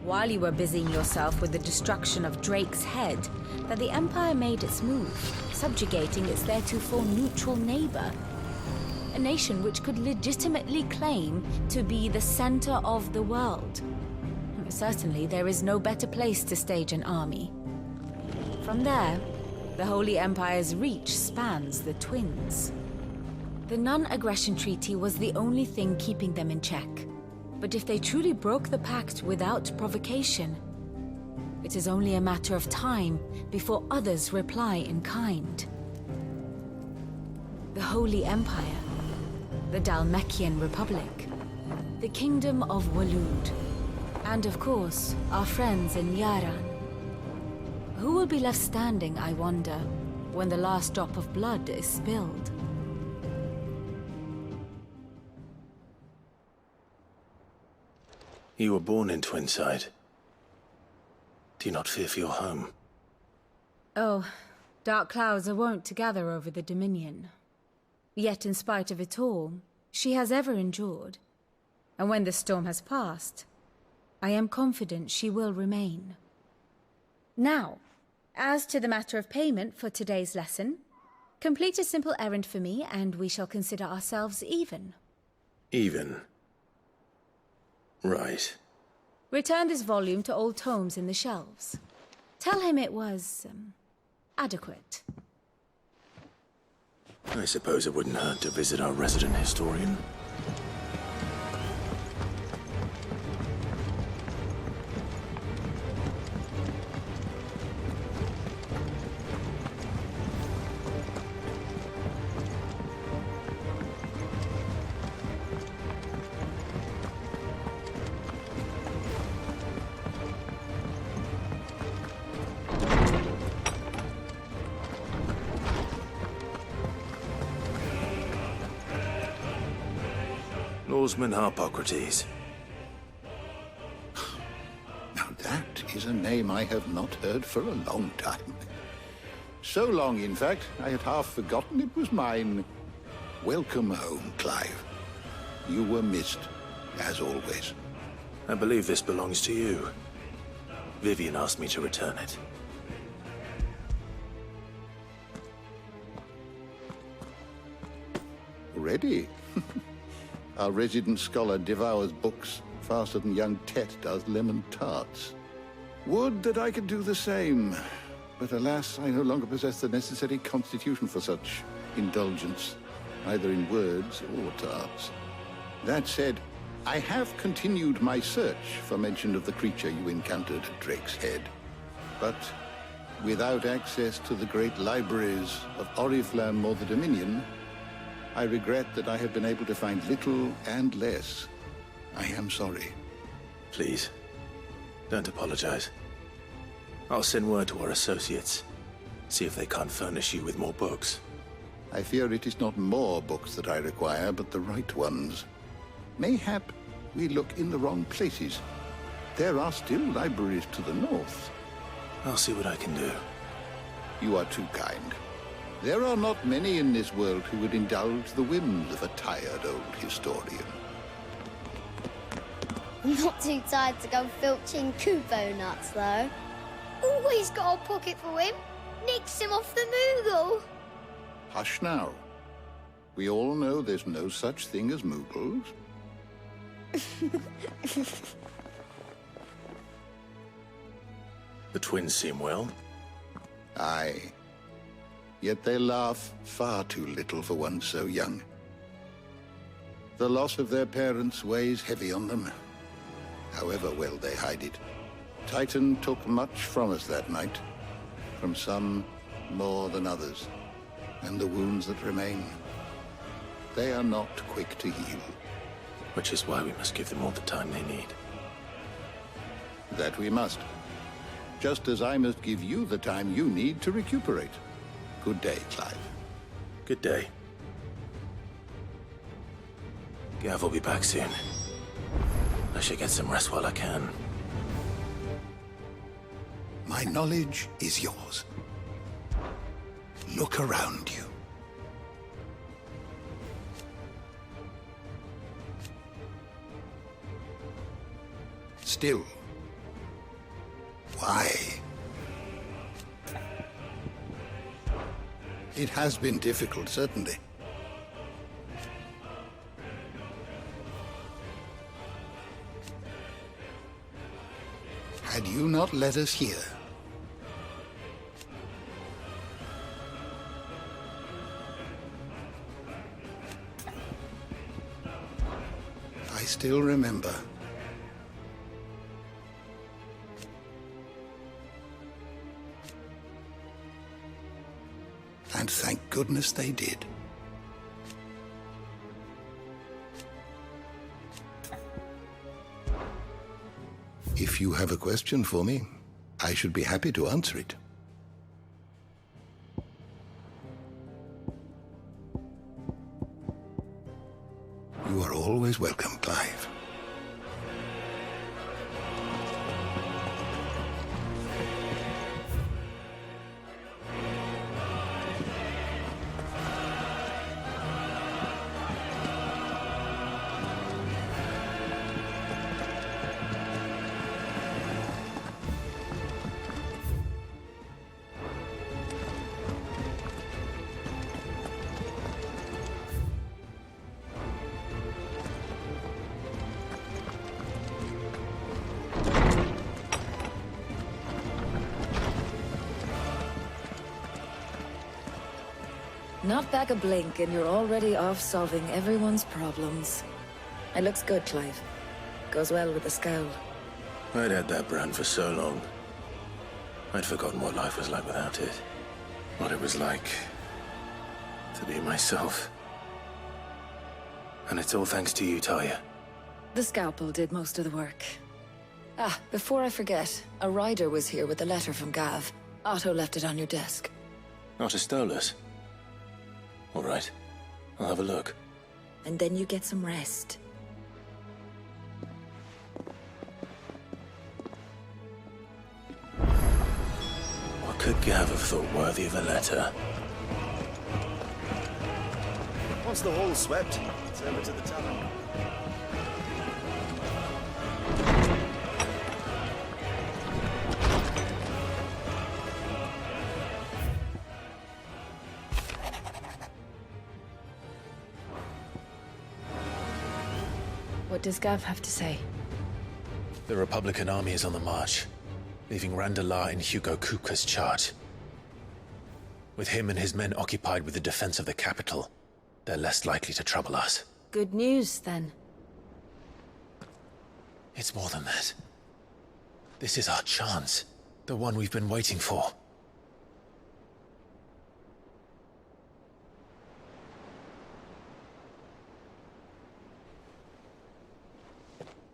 while you were busying yourself with the destruction of Drake's head, that the Empire made its move, subjugating its theretofore neutral neighbor. A nation which could legitimately claim to be the center of the world. Certainly, there is no better place to stage an army. From there, the Holy Empire's reach spans the Twins. The non-aggression treaty was the only thing keeping them in check. But if they truly broke the pact without provocation, it is only a matter of time before others reply in kind. The Holy Empire, the Dhalmekian Republic, the Kingdom of Waloed, and of course, our friends in Yaran. Who will be left standing, I wonder, when the last drop of blood is spilled? You were born in Twinside. Do you not fear for your home? Oh, dark clouds are wont to gather over the Dominion. Yet in spite of it all, she has ever endured. And when the storm has passed, I am confident she will remain. Now, as to the matter of payment for today's lesson, complete a simple errand for me and we shall consider ourselves even. Even? Right. Return this volume to old tomes in the shelves. Tell him it was, adequate. I suppose it wouldn't hurt to visit our resident historian. Norseman Harpocrates. Now that is a name I have not heard for a long time. So long, in fact, I had half forgotten it was mine. Welcome home, Clive. You were missed. as always. I believe this belongs to you. Vivian asked me to return it. Ready? Our resident scholar devours books faster than young Tet does lemon tarts. Would that I could do the same. But alas, I no longer possess the necessary constitution for such indulgence, either in words or tarts. That said, I have continued my search for mention of the creature you encountered at Drake's Head. But without access to the great libraries of Oriflamme or the Dominion, I regret that I have been able to find little and less. I am sorry. Please, don't apologize. I'll send word to our associates. See if they can't furnish you with more books. I fear it is not more books that I require, but the right ones. Mayhap we look in the wrong places. There are still libraries to the north. I'll see what I can do. You are too kind. There are not many in this world who would indulge the whims of a tired old historian. I'm not too tired to go filching Kupo nuts, though. Always got a pocket for him. Nicks him off the Moogle. Hush now. We all know there's no such thing as Moogles. The twins seem well. Aye. Yet they laugh far too little for one so young. The loss of their parents weighs heavy on them, however well they hide it. Titan took much from us that night, from some more than others, and the wounds that remain, they are not quick to heal. Which is why we must give them all the time they need. That we must. Just as I must give you the time you need to recuperate. Good day, Clive. Good day. Gav will be back soon. I should get some rest while I can. My knowledge is yours. Look around you. Still, why? It has been difficult, certainly. Had you not led us here, I still remember. And thank goodness they did. If you have a question for me, I should be happy to answer it. You are always welcome, Clive. Not back a blink and you're already off solving everyone's problems. It looks good, Clive. Goes well with the scowl. I'd had that brand for so long. I'd forgotten what life was like without it. What it was like to be myself. And it's all thanks to you, Talia. The scalpel did most of the work. Ah, before I forget, a rider was here with a letter from Gav. Otto left it on your desk. Not a Stolas. All right. I'll have a look. And then you get some rest. What could Gav have thought worthy of a letter? Once the hall's swept, it's over to the tavern. What does Gav have to say? The Republican army is on the march, leaving Randalar in Hugo Kupka's charge. With him and his men occupied with the defense of the capital, they're less likely to trouble us. Good news, then. It's more than that. This is our chance. The one we've been waiting for.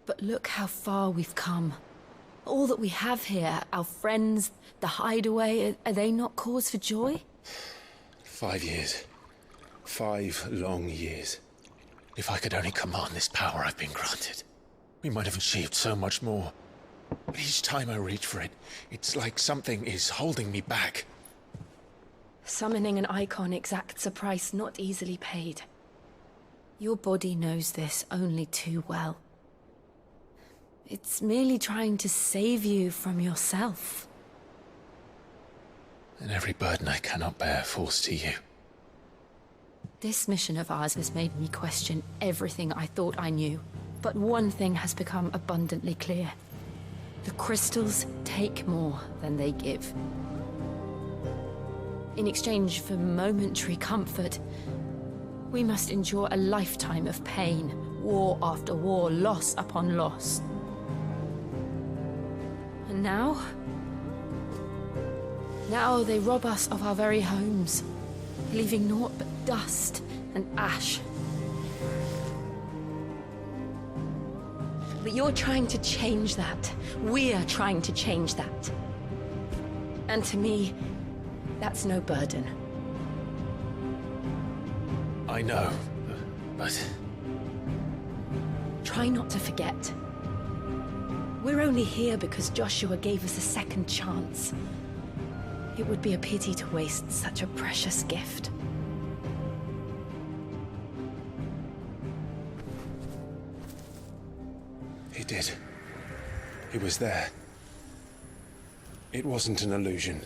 But look how far we've come. All that we have here, our friends, the hideaway, are they not cause for joy? 5 years. 5 long years. If I could only command this power I've been granted, we might have achieved so much more. But each time I reach for it, it's like something is holding me back. Summoning an icon exacts a price not easily paid. Your body knows this only too well. It's merely trying to save you from yourself. And every burden I cannot bear falls to you. This mission of ours has made me question everything I thought I knew. But one thing has become abundantly clear. The crystals take more than they give. In exchange for momentary comfort, we must endure a lifetime of pain, war after war, loss upon loss. And now they rob us of our very homes, leaving naught but dust and ash. But you're trying to change that. We're trying to change that. And to me, that's no burden. I know, but... Try not to forget. We're only here because Joshua gave us a second chance. It would be a pity to waste such a precious gift. He did. He was there. It wasn't an illusion.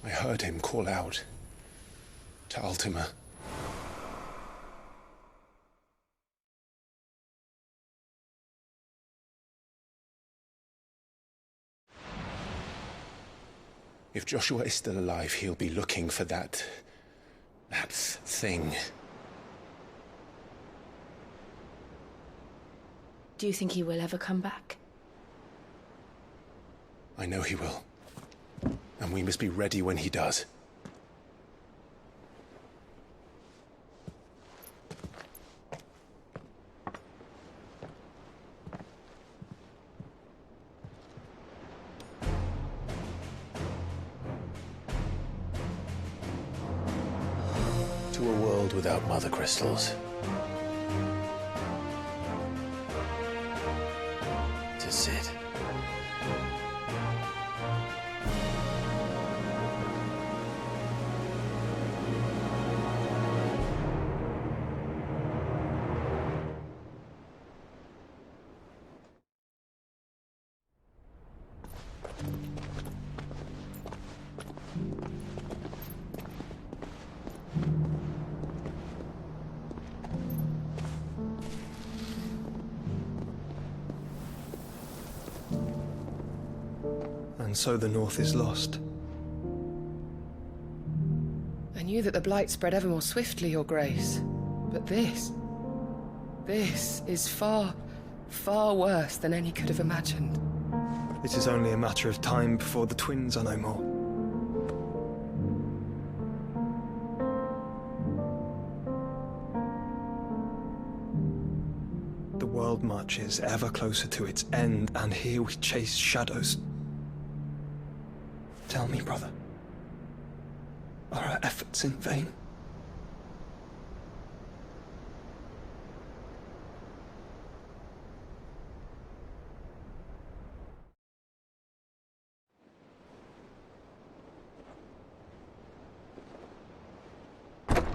I heard him call out to Ultima. If Joshua is still alive, he'll be looking for that thing. Do you think he will ever come back? I know he will. And we must be ready when he does. To a world without mother crystals. To Cid. And so the North is lost. I knew that the Blight spread ever more swiftly, Your Grace. But this is far, far worse than any could have imagined. It is only a matter of time before the twins are no more. The world marches ever closer to its end, and here we chase shadows. Tell me, brother, are our efforts in vain?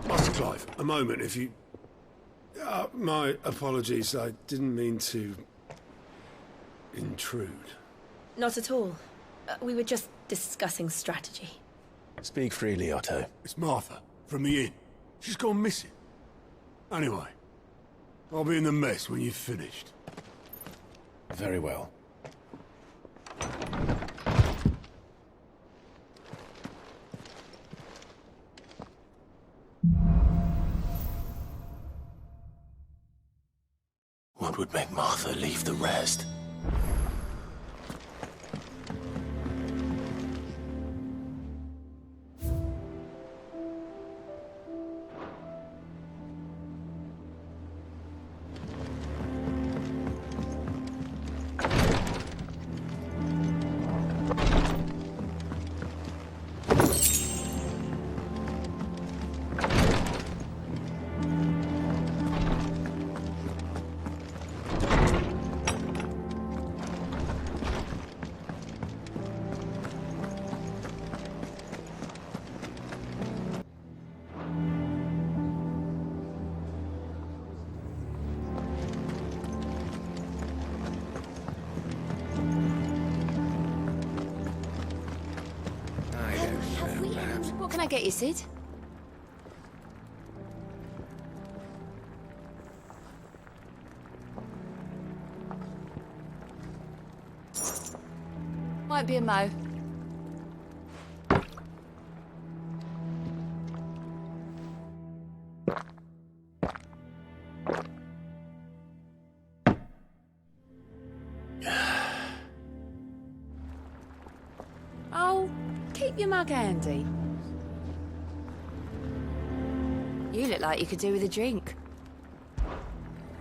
Master Clive, a moment, if you... my apologies, I didn't mean to... intrude. Not at all. We were just discussing strategy. Speak freely, Otto. It's Martha, from the inn. She's gone missing. Anyway, I'll be in the mess when you've finished. Very well. What would make Martha leave the rest? What can I get you, Sid? Might be a mo. Oh, keep your mug handy. You look like you could do with a drink.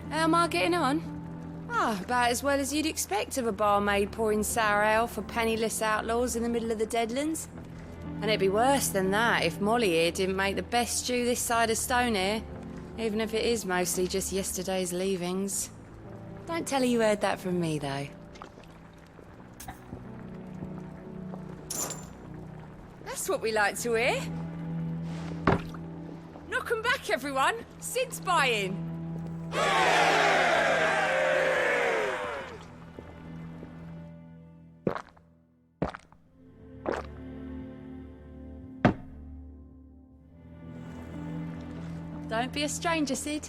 How am I getting on? Ah, about as well as you'd expect of a barmaid pouring sour ale for penniless outlaws in the middle of the Deadlands. And it'd be worse than that if Molly here didn't make the best stew this side of Stonehere, even if it is mostly just yesterday's leavings. Don't tell her you heard that from me, though. That's what we like to hear. Knock 'em back, everyone. Sid's buying. Don't be a stranger, Sid.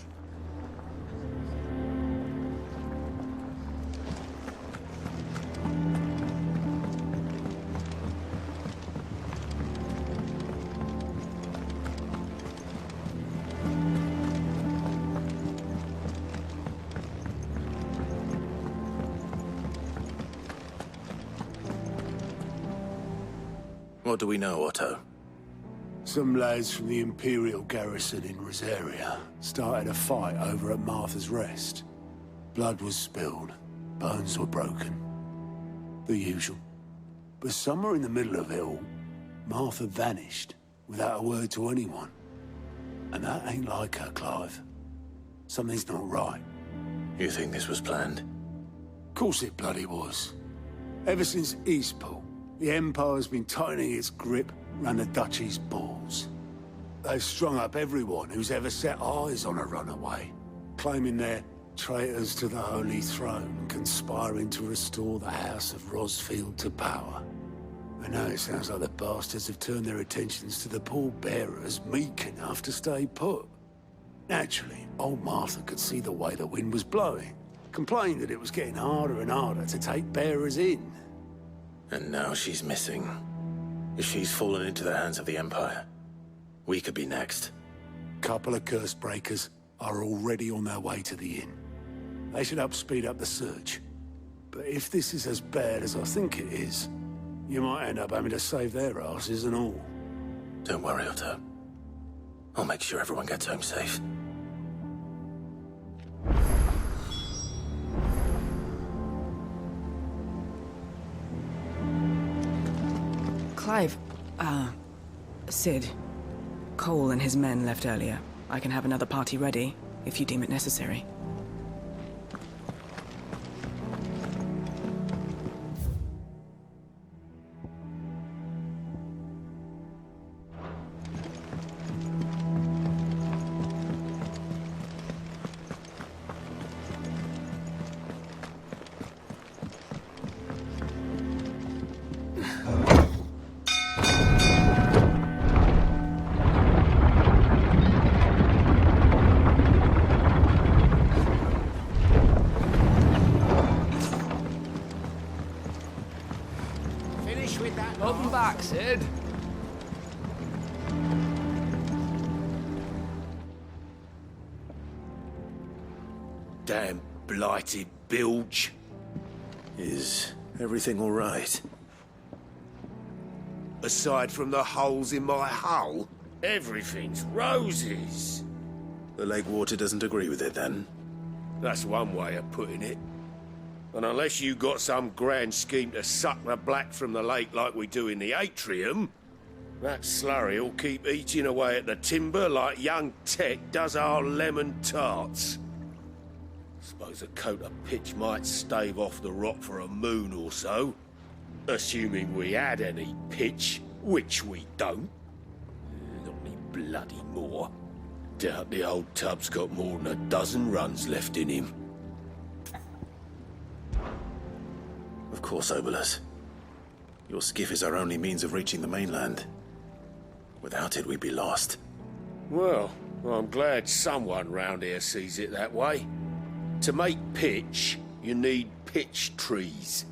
What do we know, Otto? Some lads from the Imperial garrison in Rosaria started a fight over at Martha's Rest. Blood was spilled, bones were broken. The usual. But somewhere in the middle of it all, Martha vanished without a word to anyone. And that ain't like her, Clive. Something's not right. You think this was planned? Course it bloody was. Ever since Eastpool, the Empire's been tightening its grip round the Duchy's balls. They've strung up everyone who's ever set eyes on a runaway, claiming they're traitors to the Holy Throne, conspiring to restore the House of Rosfield to power. And now it sounds like the bastards have turned their attentions to the pallbearers meek enough to stay put. Naturally, old Martha could see the way the wind was blowing, complained that it was getting harder and harder to take bearers in. And now she's missing. If she's fallen into the hands of the Empire, we could be next. Couple of curse breakers are already on their way to the inn. They should help speed up the search. But if this is as bad as I think it is, you might end up having to save their asses and all. Don't worry, Otto. I'll make sure everyone gets home safe. Clive, Sid. Cole and his men left earlier. I can have another party ready, if you deem it necessary. Welcome back, Sid. Damn blighted bilge. Is everything all right? Aside from the holes in my hull, everything's roses. The lake water doesn't agree with it, then? That's one way of putting it. And unless you got some grand scheme to suck the black from the lake like we do in the atrium, that slurry'll keep eating away at the timber like young Tet does our lemon tarts. Suppose a coat of pitch might stave off the rot for a moon or so. Assuming we had any pitch, which we don't. Not any bloody more. Doubt the old tub's got more than a dozen runs left in him. Of course, Obolus. Your skiff is our only means of reaching the mainland. Without it, we'd be lost. Well, I'm glad someone round here sees it that way. To make pitch, you need pitch trees.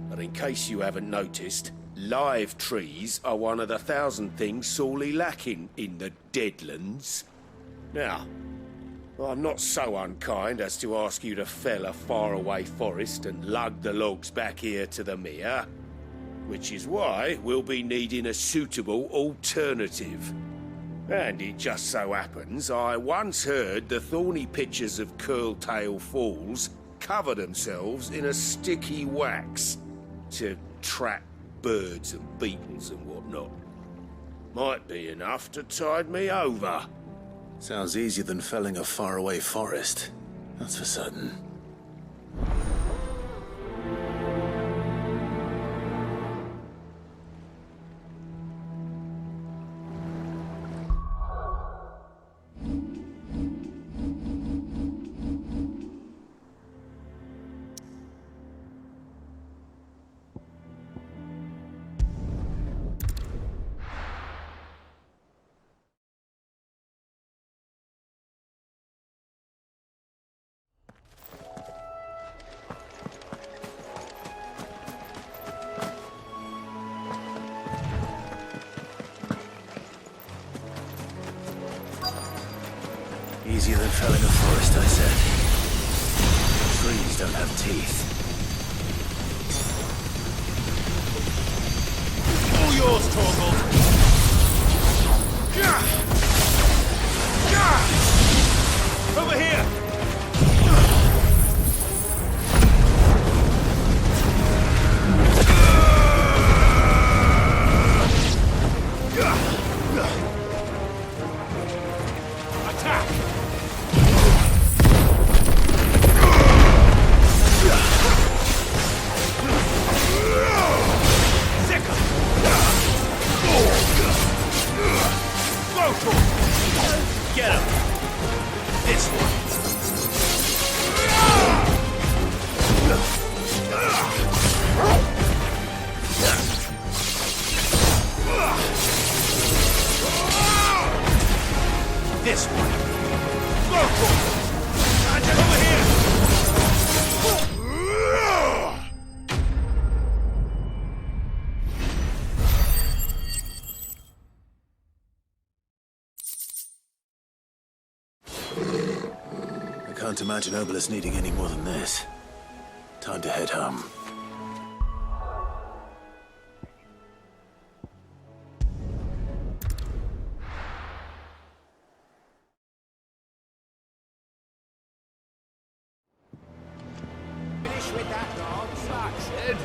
But in case you haven't noticed, live trees are one of the 1,000 things sorely lacking in the Deadlands. Now, I'm not so unkind as to ask you to fell a faraway forest and lug the logs back here to the mere, which is why we'll be needing a suitable alternative. And it just so happens I once heard the thorny pitchers of Curltail Falls cover themselves in a sticky wax to trap birds and beetles and whatnot. Might be enough to tide me over. Sounds easier than felling a faraway forest. That's for certain. Easier than felling a forest, I said. Trees don't have teeth. All yours, Torgal! Over here! Get him! This one! This one! Go for it! Over here! I can't imagine Obolus needing any more than this. Time to head home. Finish with that dog. Slack, Sid.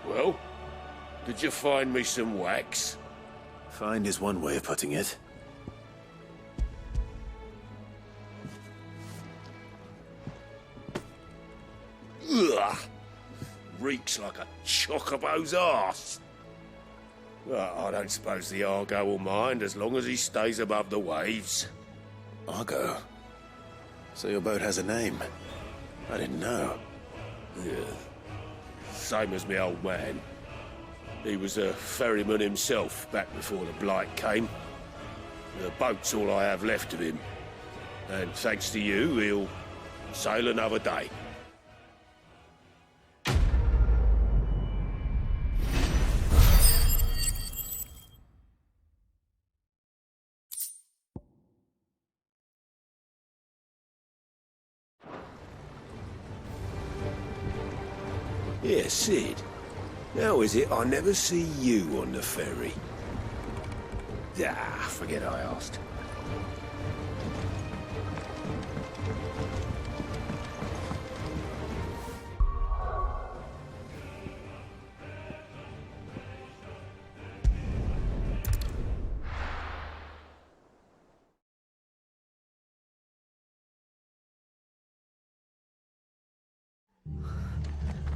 Well, did you find me some wax? Find is one way of putting it. Ugh! Reeks like a chocobo's arse. Well, I don't suppose the Argo will mind as long as he stays above the waves. Argo? So your boat has a name? I didn't know. Yeah. Same as me old man. He was a ferryman himself back before the Blight came. The boat's all I have left of him. And thanks to you, he'll Sail another day. Yeah, Cid. How is it I never see you on the ferry? Ah, forget I asked.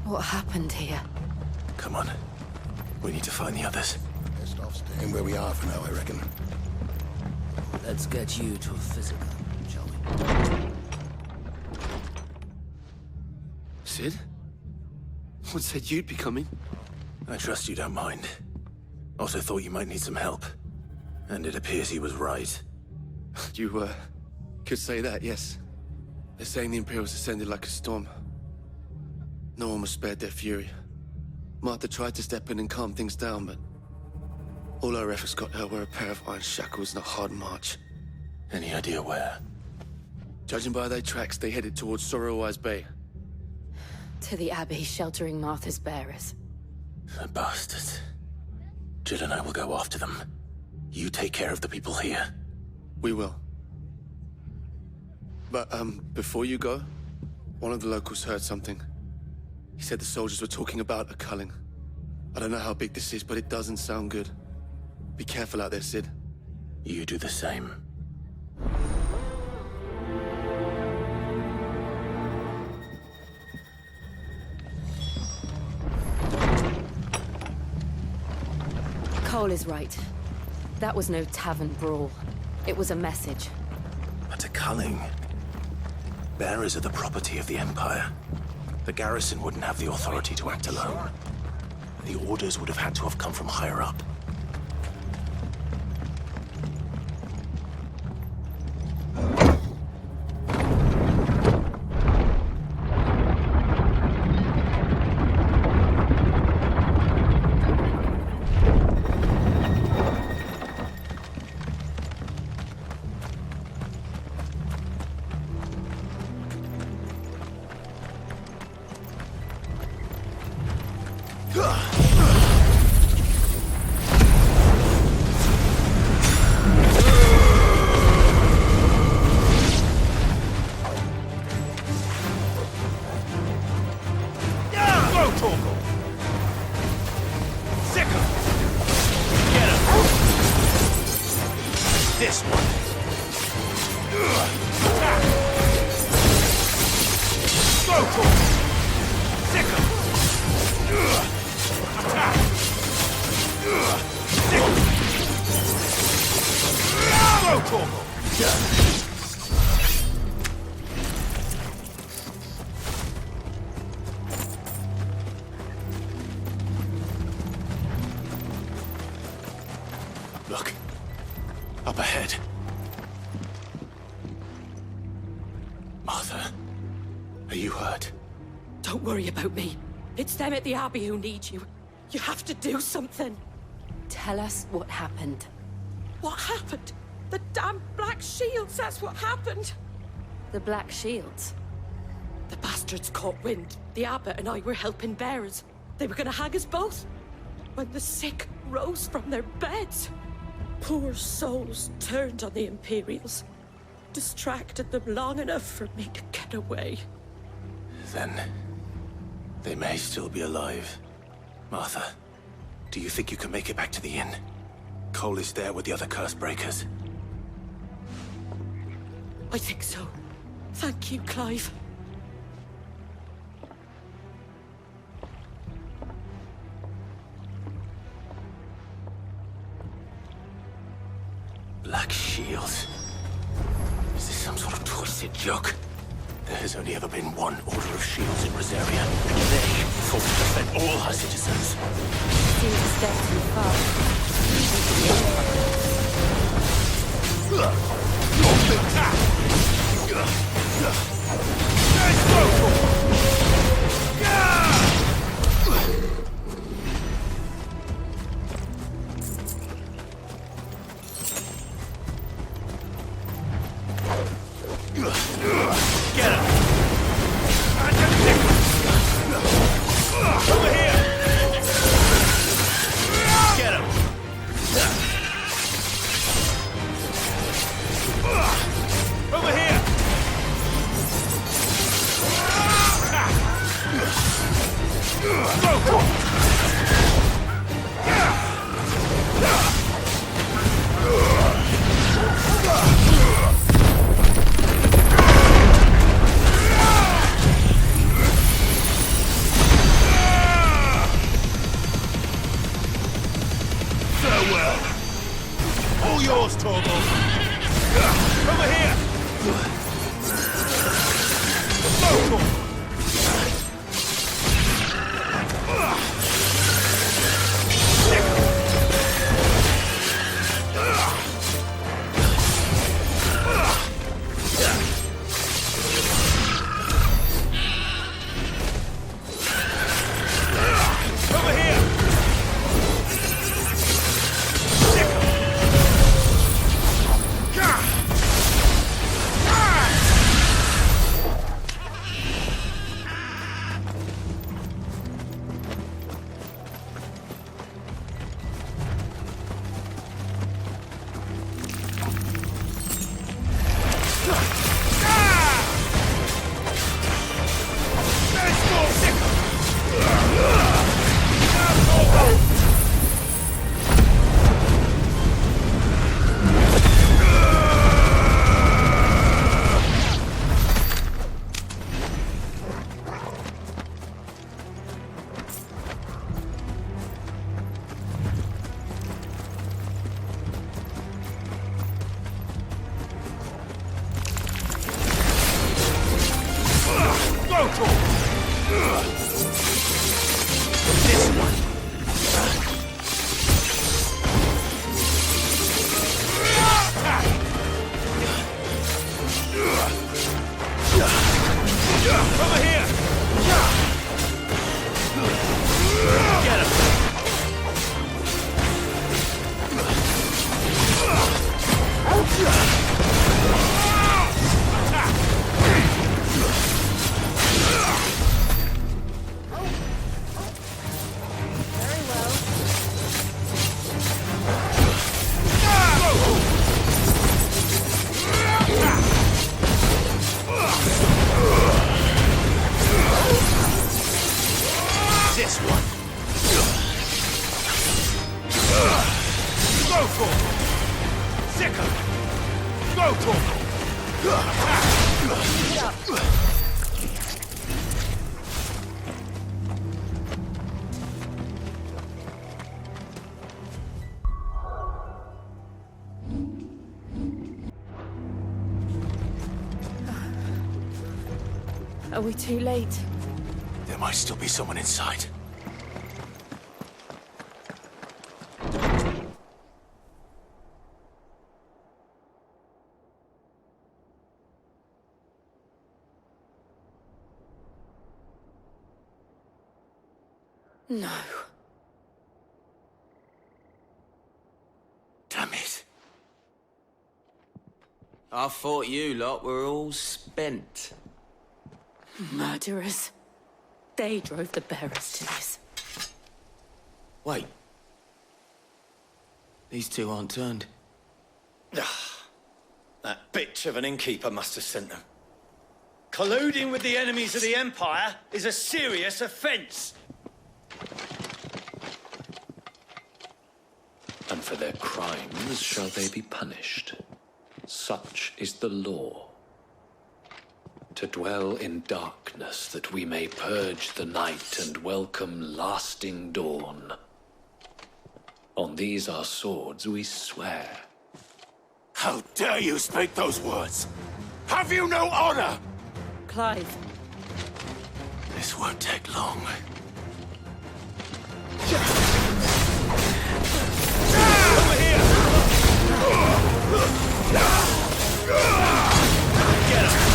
What happened here? Come on. We need to find the others. Best off staying where we are for now, I reckon. Let's get you to a physical, shall we? Cid? What said you'd be coming? I trust you don't mind. Also thought you might need some help. And it appears he was right. You, could say that, yes. They're saying the Imperials descended like a storm. No one was spared their fury. Martha tried to step in and calm things down, but all our efforts got her were a pair of iron shackles and a hard march. Any idea where? Judging by their tracks, they headed towards Sorrowwise Bay. To the Abbey, sheltering Martha's bearers. The bastards. Jill and I will go after them. You take care of the people here. We will. But, before you go, one of the locals heard something. He said the soldiers were talking about a culling. I don't know how big this is, but it doesn't sound good. Be careful out there, Cid. You do the same. Cole is right. That was no tavern brawl. It was a message. But a culling. Bearers are the property of the Empire. The garrison wouldn't have the authority to act alone. The orders would have had to have come from higher up. Look. Up ahead. Martha, are you hurt? Don't worry about me. It's them at the Abbey who need you. You have to do something. Tell us what happened. What happened? The damn Black Shields, that's what happened. The Black Shields? The bastards caught wind. The Abbot and I were helping bearers. They were gonna hang us both. When the sick rose from their beds, poor souls turned on the Imperials. Distracted them long enough for me to get away. Then they may still be alive. Martha, do you think you can make it back to the inn? Cole is there with the other curse breakers. I think so. Thank you, Clive. Black Shields. Is this some sort of twisted joke? There has only ever been one Order of Shields in Rosaria, and they fought to defend all her citizens. Seems a step too far. Attack! Get him! Over here! Get him! Over here! Go! Farewell. All yours, Torvald. Over here. Local. Are we too late? There might still be someone inside. No. Damn it. I thought you lot were all spent. Murderers. They drove the bearers to this. Wait. These two aren't turned. That bitch of an innkeeper must have sent them. Colluding with the enemies of the Empire is a serious offense. And for their crimes shall they be punished. Such is the law. To dwell in darkness that we may purge the night and welcome lasting dawn. On these our swords we swear. How dare you speak those words? Have you no honor? Clive. This won't take long. Over here! Get him!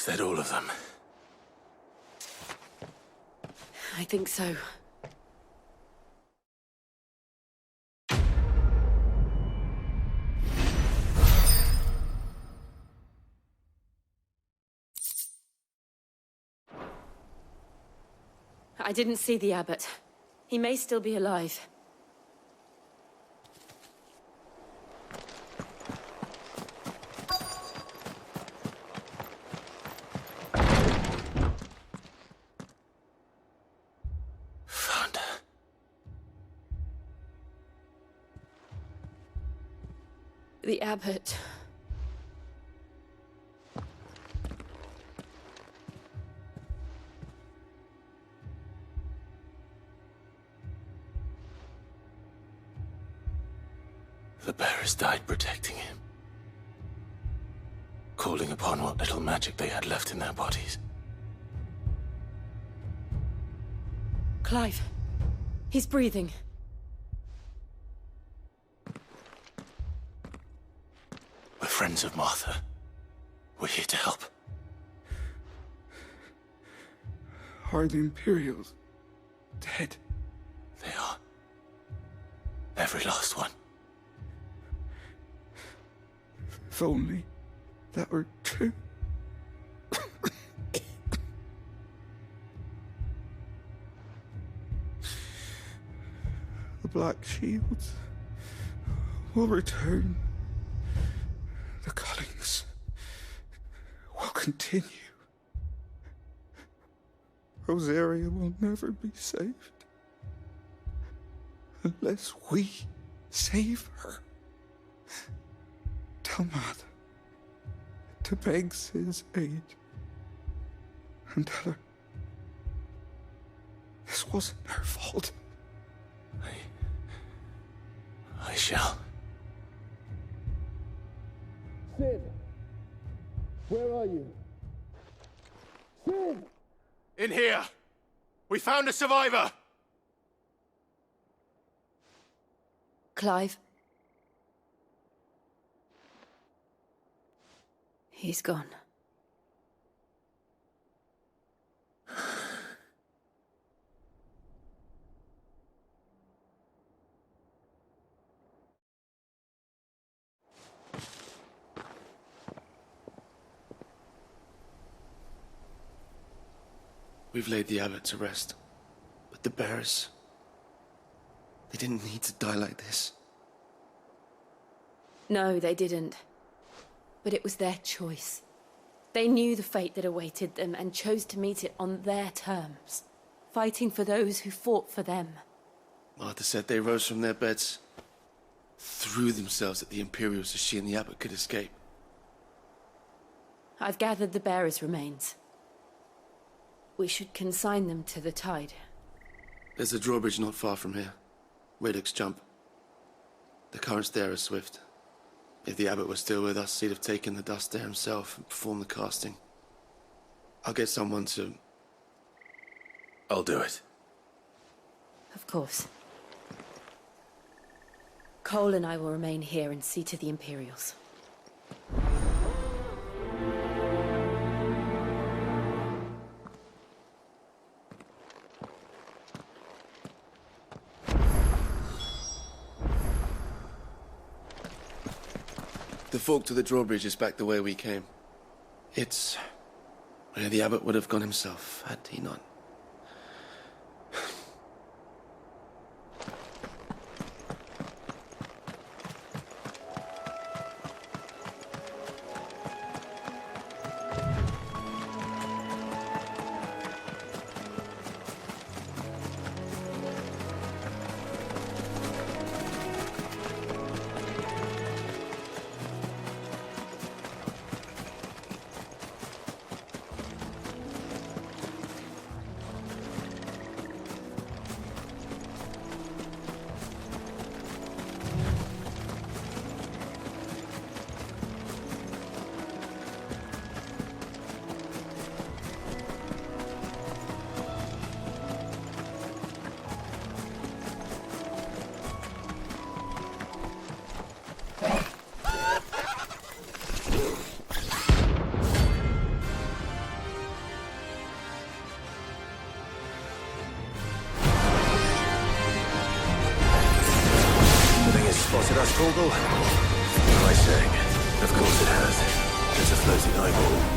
that all of them? I think so. I didn't see the abbot. He may still be alive. Found her. The abbot. The bearers died protecting him. Calling upon what little magic they had left in their bodies. Clive. He's breathing. We're friends of Martha. We're here to help. Are the Imperials dead? They are. Every last one. If only that were true. The Black Shields will return. The Cullings will continue. Rosaria will never be saved unless we save her. Tell Mother to beg Cid's aid and tell her this wasn't her fault. I shall. Cid! Where are you? Cid! In here! We found a survivor! Clive. He's gone. We've laid the abbot to rest. But the bearers... they didn't need to die like this. No, they didn't. But it was their choice. They knew the fate that awaited them and chose to meet it on their terms, fighting for those who fought for them. Martha said they rose from their beds, threw themselves at the Imperials so she and the abbot could escape. I've gathered the bearers' remains. We should consign them to the tide. There's a drawbridge not far from here. Radix Jump. The currents there are swift. If the abbot was still with us, he'd have taken the dust there himself and performed the casting. I'll get someone to... I'll do it. Of course. Cole and I will remain here and see to the Imperials. The fork to the drawbridge is back the way we came. It's where the abbot would have gone himself, had he not. spotted us, Torgal? What am I saying? Of course it has. There's a floating eyeball.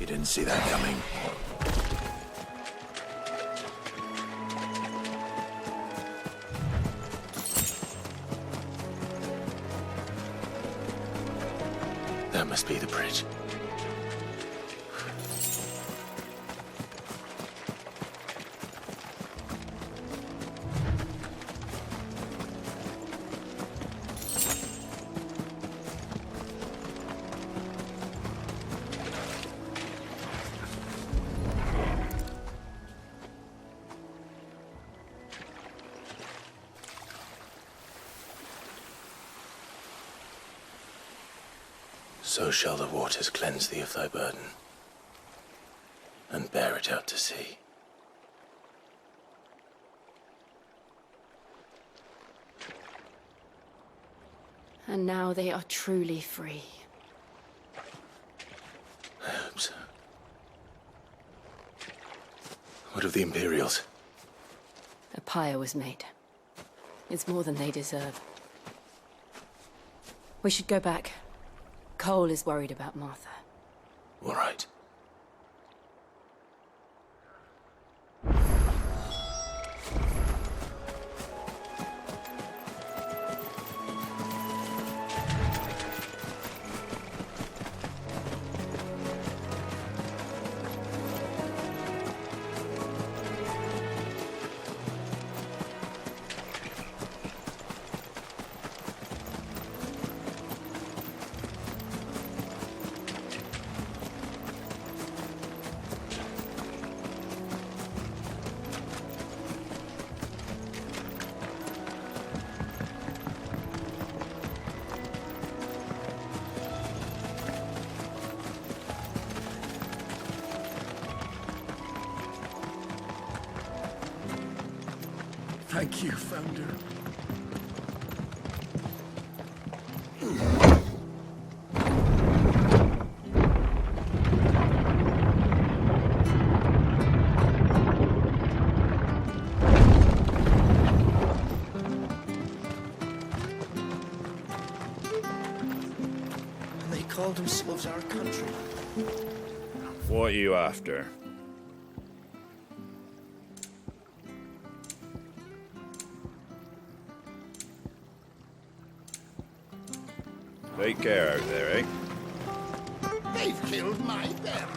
You didn't see that coming. That must be the bridge. So shall the waters cleanse thee of thy burden, and bear it out to sea. And now they are truly free. I hope so. What of the Imperials? A pyre was made. It's more than they deserve. We should go back. Cole is worried about Martha. All right. Thank you, Founder. And they called themselves our country. What are you after? Take care out there, eh? They've killed my bear.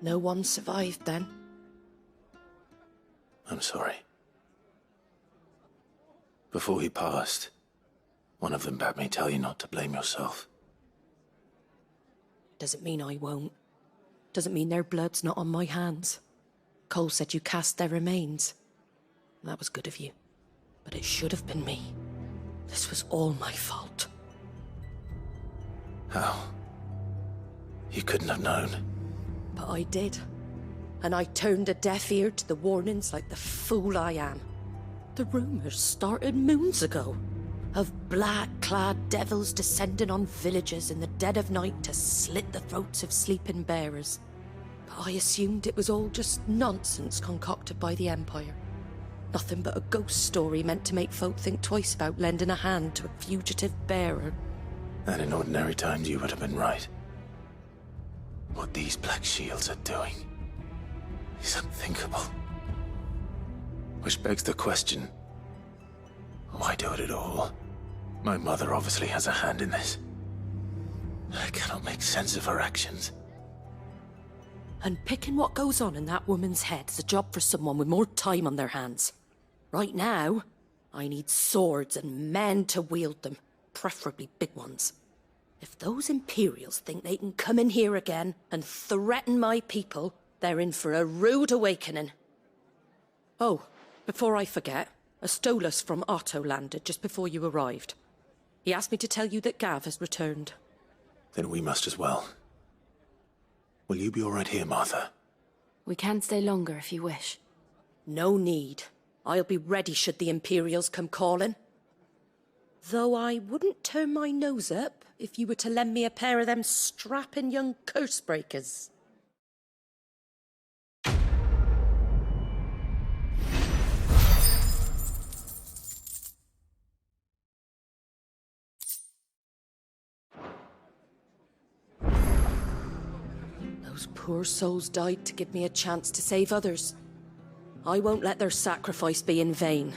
No one survived then. I'm sorry. Before he passed, one of them bade me tell you not to blame yourself. Doesn't mean I won't. Doesn't mean their blood's not on my hands. Cole said you cast their remains. That was good of you. But it should have been me. This was all my fault. How? You couldn't have known. But I did. And I turned a deaf ear to the warnings like the fool I am. The rumours started moons ago. Of black-clad devils descending on villages in the dead of night to slit the throats of sleeping bearers. But I assumed it was all just nonsense concocted by the Empire. Nothing but a ghost story meant to make folk think twice about lending a hand to a fugitive bearer. And in ordinary times you would have been right. What these Black Shields are doing is unthinkable. Which begs the question, why do it at all? My mother obviously has a hand in this. I cannot make sense of her actions. And picking what goes on in that woman's head is a job for someone with more time on their hands. Right now, I need swords and men to wield them, preferably big ones. If those Imperials think they can come in here again and threaten my people, they're in for a rude awakening. Oh, before I forget, a Stolas from Otto landed just before you arrived. He asked me to tell you that Gav has returned. Then we must as well. Will you be all right here, Martha? We can stay longer if you wish. No need. I'll be ready should the Imperials come calling. Though I wouldn't turn my nose up if you were to lend me a pair of them strapping young curse-breakers. Those poor souls died to give me a chance to save others. I won't let their sacrifice be in vain.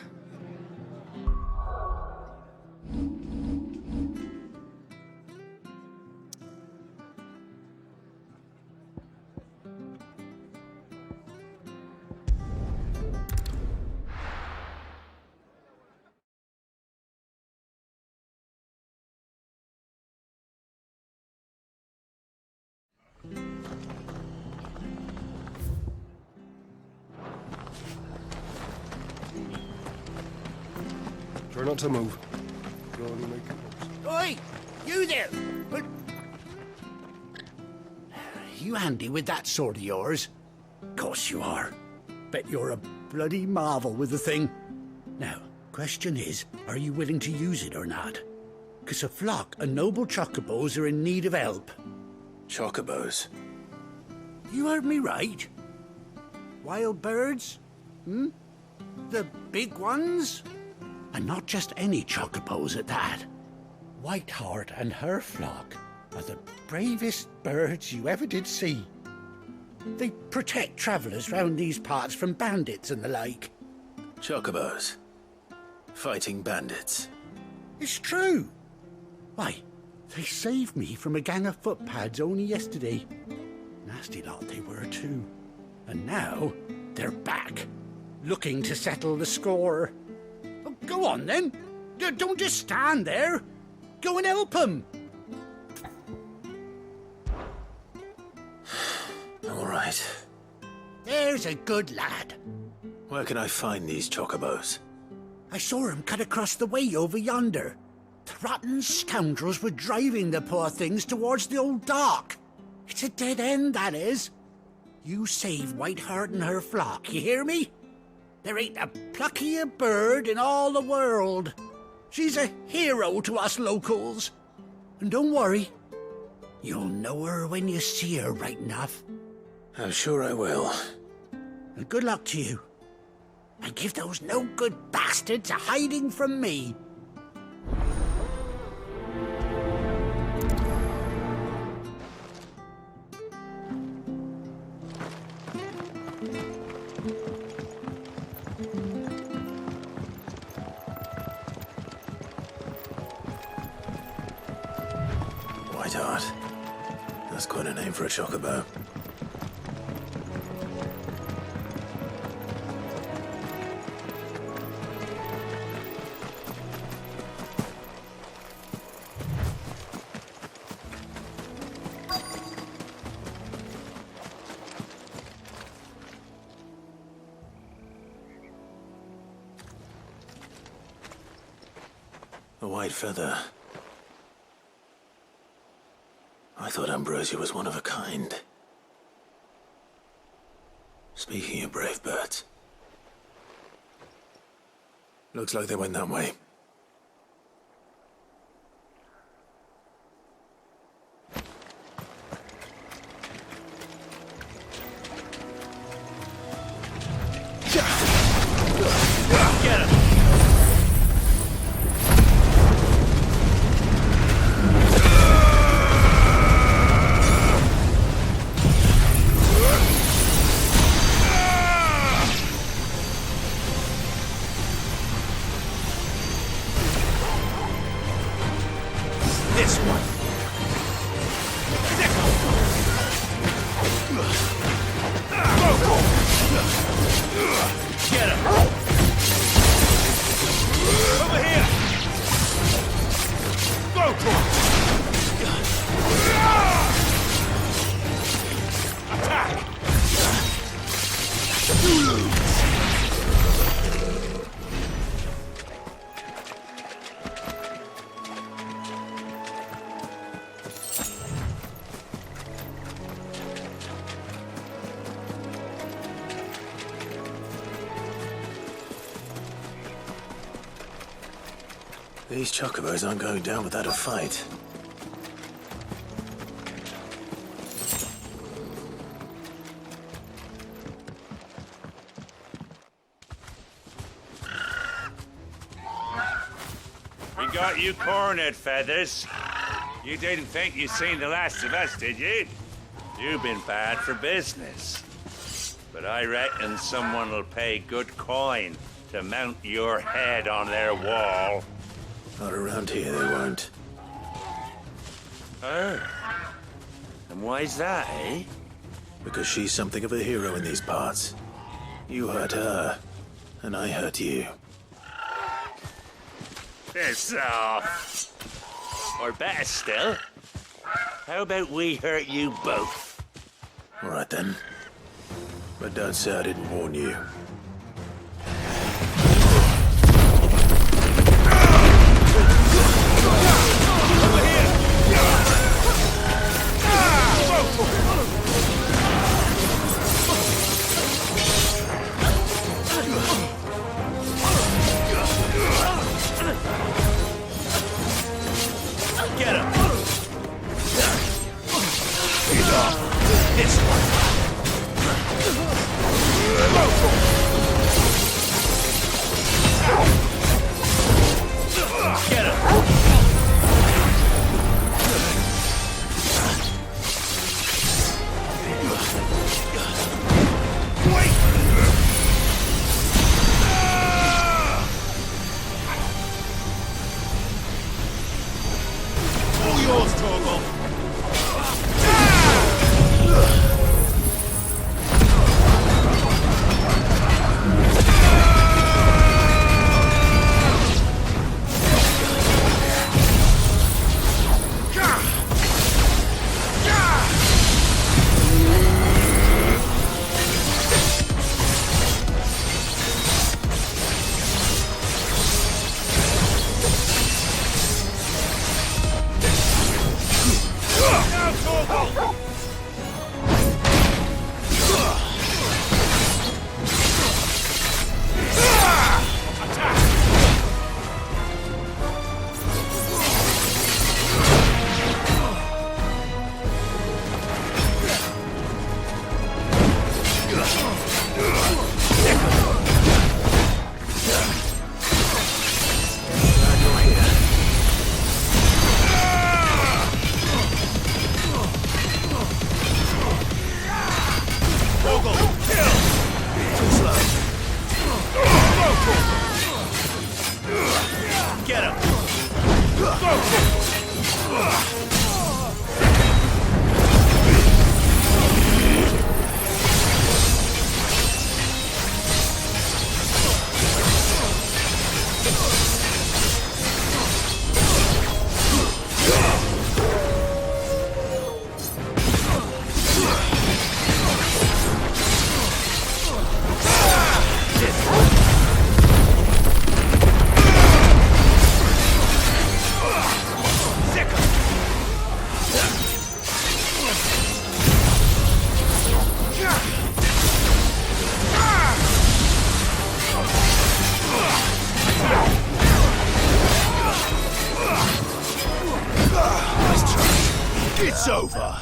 Try not to move. Oi! You there! You handy with that sword of yours? Course you are. Bet you're a bloody marvel with the thing. Now, question is, are you willing to use it or not? 'Cause a flock of noble chocobos are in need of help. Chocobos? You heard me right. Wild birds? Hmm? The big ones? And not just any chocobos at that. Whiteheart and her flock are the bravest birds you ever did see. They protect travellers round these parts from bandits and the like. Chocobos. Fighting bandits. It's true. Why, they saved me from a gang of footpads only yesterday. Nasty lot they were too. And now they're back, looking to settle the score. Oh, go on then. Don't just stand there. Go and help them. All right. There's a good lad. Where can I find these chocobos? I saw him cut across the way over yonder. The rotten scoundrels were driving the poor things towards the old dock. It's a dead end, that is. You save Whiteheart and her flock, you hear me? There ain't a pluckier bird in all the world. She's a hero to us locals. And don't worry, you'll know her when you see her right enough. I'm sure I will. And good luck to you. And give those no-good bastards a hiding from me. Whiteheart. That's quite a name for a chocobo. A white feather. I thought Ambrosia was one of a kind. Speaking of brave birds. Looks like they went that way. Get him! This one. Get him! Over here! Go for it! Attack! These chocobos aren't going down without a fight. We got you cornered, Feathers. You didn't think you'd seen the last of us, did you? You've been bad for business. But I reckon someone will pay good coin to mount your head on their wall. Not around here, they won't. Oh. And why's that, eh? Because she's something of a hero in these parts. You hurt her, and I hurt you. Piss off. Or better still, how about we hurt you both? All right then. But don't say I didn't warn you. Get him! He's off! This one! It's over.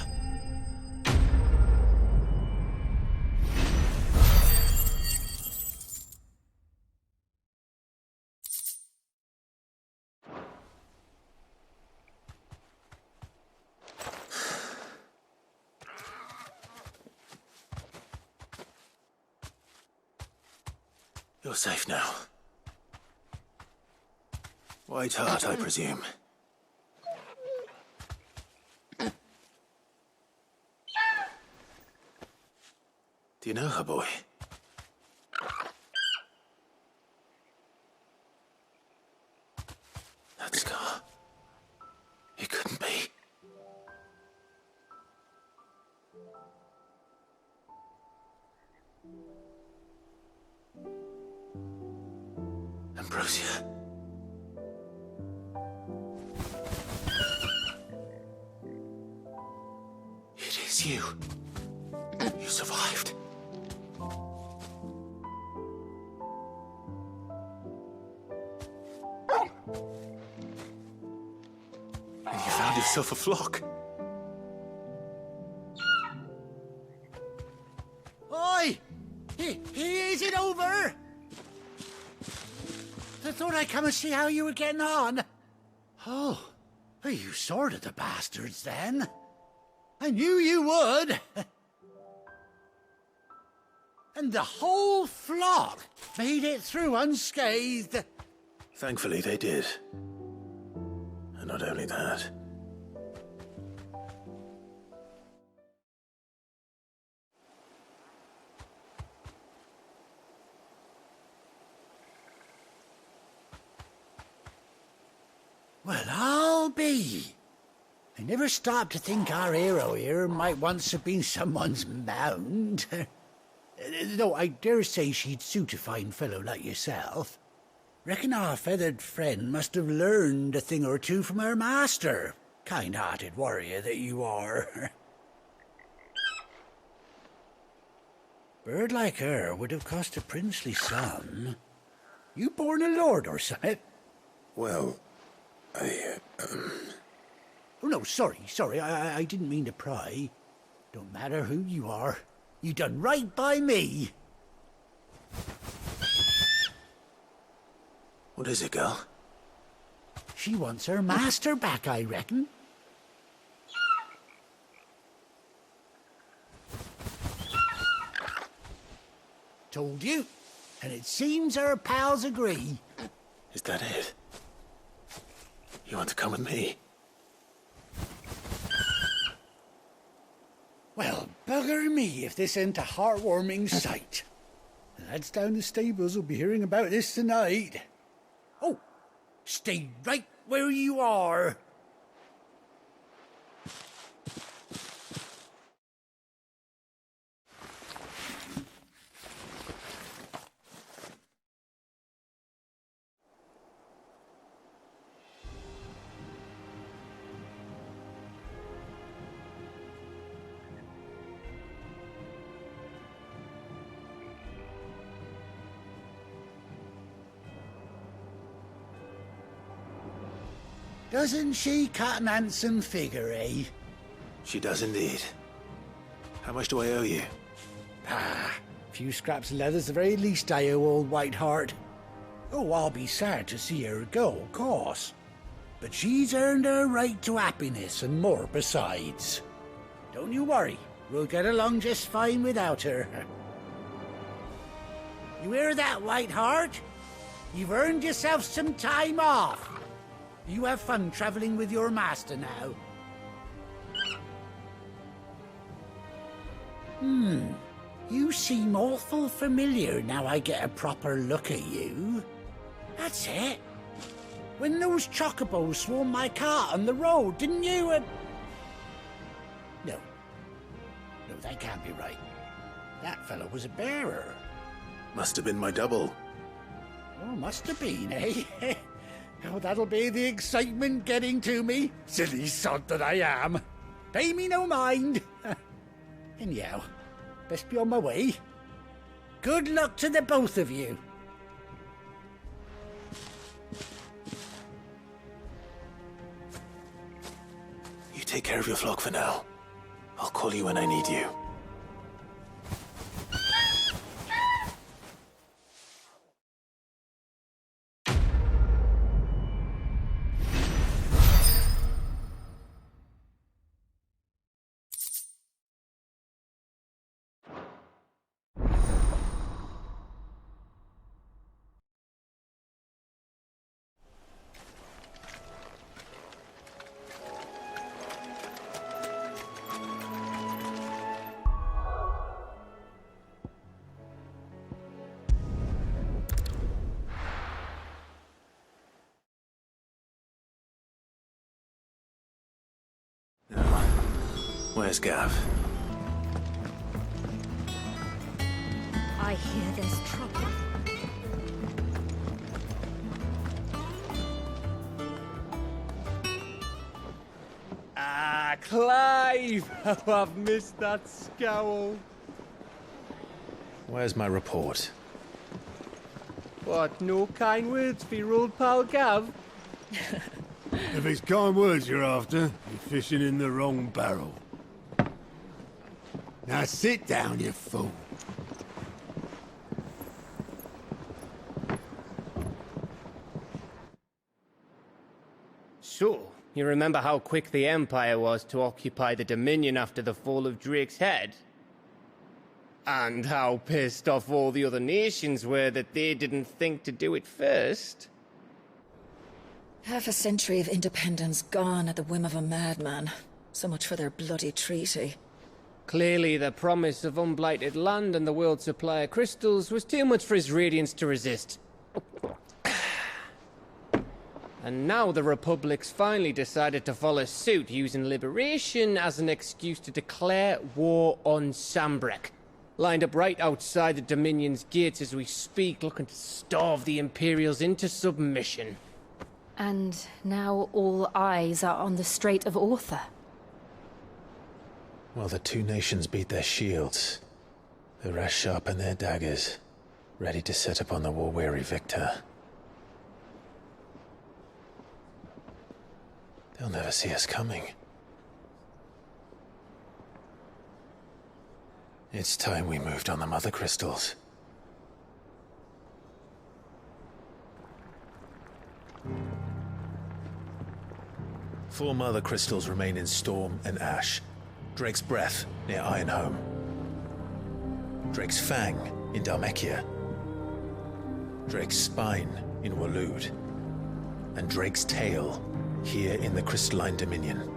You're safe now. White Hart, I presume. Do you know her, boy? That scar. It couldn't be. Ambrosia. It is you. You survived. And you found yourself a flock. Oi! Is it over? I thought I'd come and see how you were getting on. Oh, well, you sorted the bastards then. I knew you would. And the whole flock made it through unscathed. Thankfully, they did. And not only that. Well, I'll be. I never stopped to think our hero here might once have been someone's mount. Though I dare say she'd suit a fine fellow like yourself. Reckon our feathered friend must have learned a thing or two from her master. Kind-hearted warrior that you are. Bird like her would have cost a princely sum. You born a lord or something? Well, Oh, no, sorry. I didn't mean to pry. Don't matter who you are. You done right by me. What is it, girl? She wants her master back, I reckon. Told you. And it seems her pals agree. Is that it? You want to come with me? Well, bugger me if this ain't a heartwarming sight. The lads down the stables will be hearing about this tonight. Oh, stay right where you are. Doesn't she cut an handsome figure, eh? She does indeed. How much do I owe you? A few scraps of leather's the very least I owe old White Hart. Oh, I'll be sad to see her go, of course. But she's earned her right to happiness and more besides. Don't you worry, we'll get along just fine without her. You hear that, White Hart? You've earned yourself some time off. You have fun traveling with your master now. You seem awful familiar now I get a proper look at you. That's it. When those chocobos swarmed my cart on the road, didn't you? No, that can't be right. That fellow was a bearer. Must have been my double. Oh, must have been, eh? Oh, that'll be the excitement getting to me. Silly sod that I am. Pay me no mind. Anyhow, best be on my way. Good luck to the both of you. You Take care of your flock for now. I'll call you when I need you. Where's Gav? I hear there's trouble. Ah, Clive! Oh, I've missed that scowl. Where's my report? What, no kind words for your old pal Gav? If it's kind words you're after, you're fishing in the wrong barrel. Now sit down, you fool. So, you remember how quick the Empire was to occupy the Dominion after the fall of Drake's head? And how pissed off all the other nations were that they didn't think to do it first? Half a century of independence gone at the whim of a madman. So much for their bloody treaty. Clearly, the promise of unblighted land and the world's supply of crystals was too much for his radiance to resist. And now the Republic's finally decided to follow suit, using liberation as an excuse to declare war on Sambrek. Lined up right outside the Dominion's gates as we speak, looking to starve the Imperials into submission. And now all eyes are on the Strait of Author. While the two nations beat their shields, the rest sharpen their daggers, ready to set upon the war-weary victor. They'll never see us coming. It's time we moved on the Mother Crystals. Four Mother Crystals remain in Storm and Ash. Drake's Breath near Ironhome. Drake's Fang in Dhalmekia. Drake's Spine in Waloed. And Drake's Tail here in the Crystalline Dominion.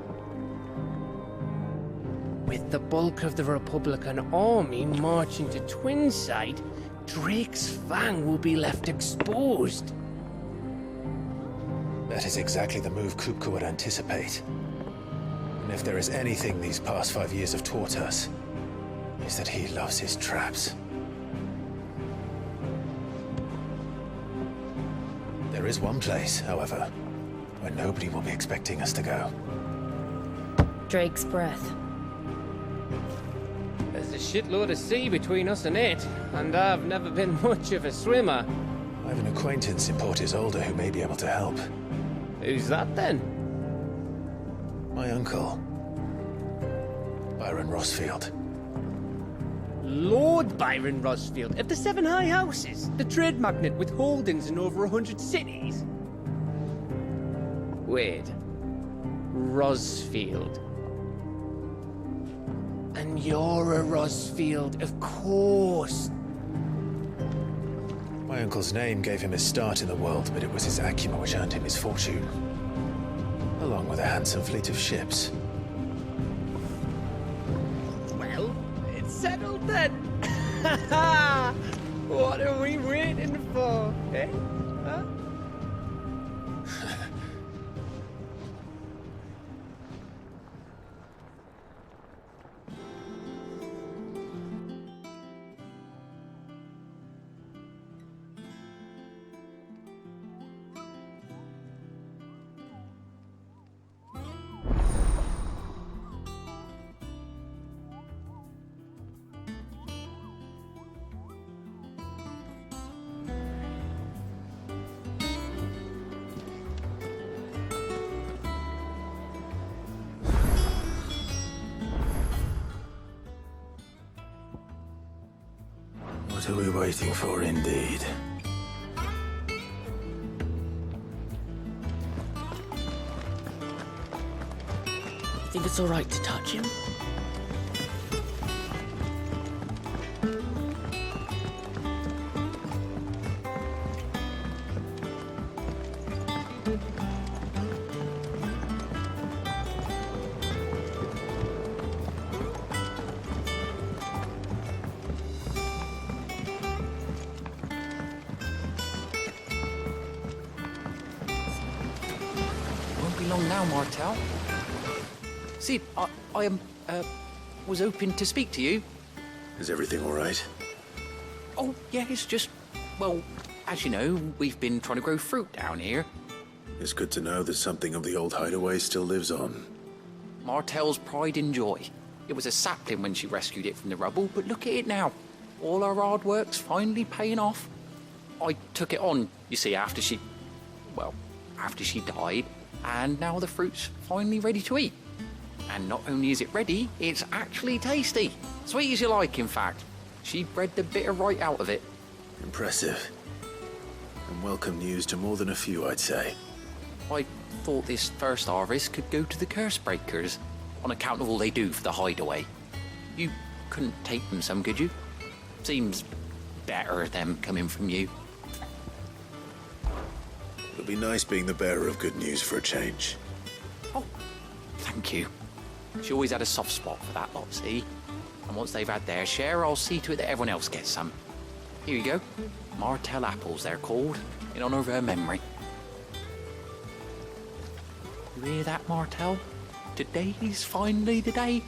With the bulk of the Republican army marching to Twinside, Drake's Fang will be left exposed. That is exactly the move Kupka would anticipate. And if there is anything these past 5 years have taught us, is that he loves his traps. There is one place, however, where nobody will be expecting us to go. Drake's Breath. There's a shitload of sea between us and it, and I've never been much of a swimmer. I have an acquaintance in Port Isolde who may be able to help. Who's that then? My uncle, Byron Rosfield. Lord Byron Rosfield of the Seven High Houses, the trade magnate with holdings in over 100 cities. Wait, Rosfield. And you're a Rosfield, of course. My uncle's name gave him his start in the world, but it was his acumen which earned him his fortune. Along with a handsome fleet of ships. Well, it's settled then. What are we waiting for, eh? Huh? we waiting for, indeed? Think it's all right to touch him? Won't be long now, Martel. See, I was hoping to speak to you. Is everything all right? Oh, yeah, it's just, well, as you know, we've been trying to grow fruit down here. It's good to know that something of the old hideaway still lives on. Martel's pride and joy. It was a sapling when she rescued it from the rubble, but look at it now. All our hard work's finally paying off. I took it on, you see, after she died, and now the fruit's finally ready to eat. And not only is it ready, it's actually tasty. Sweet as you like, in fact. She bred the bitter right out of it. Impressive. And welcome news to more than a few, I'd say. I thought this first harvest could go to the curse breakers, on account of all they do for the hideaway. You couldn't take them some, could you? Seems better them coming from you. It'll be nice being the bearer of good news for a change. Oh, thank you. She always had a soft spot for that lot, see? And once they've had their share, I'll see to it that everyone else gets some. Here you go. Martel apples, they're called, in honor of her memory. You hear that, Martel? Today's finally the day.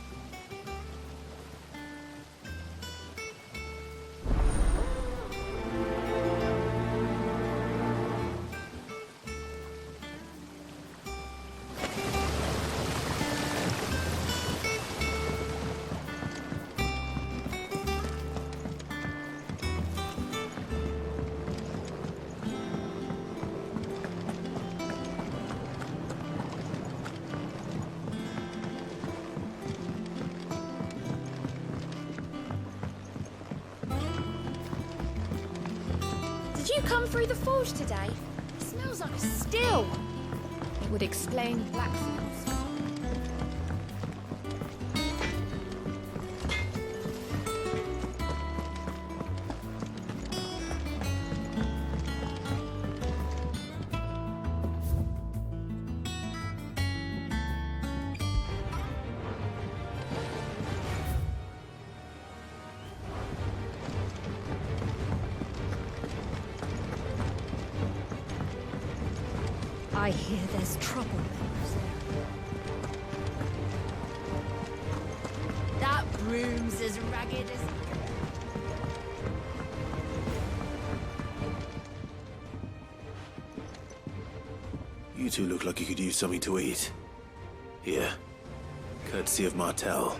Did you come through the forge today? It smells like a still. It would explain blacksmiths. I hear there's trouble. That broom's as ragged as... You two look like you could use something to eat. Here, courtesy of Martel.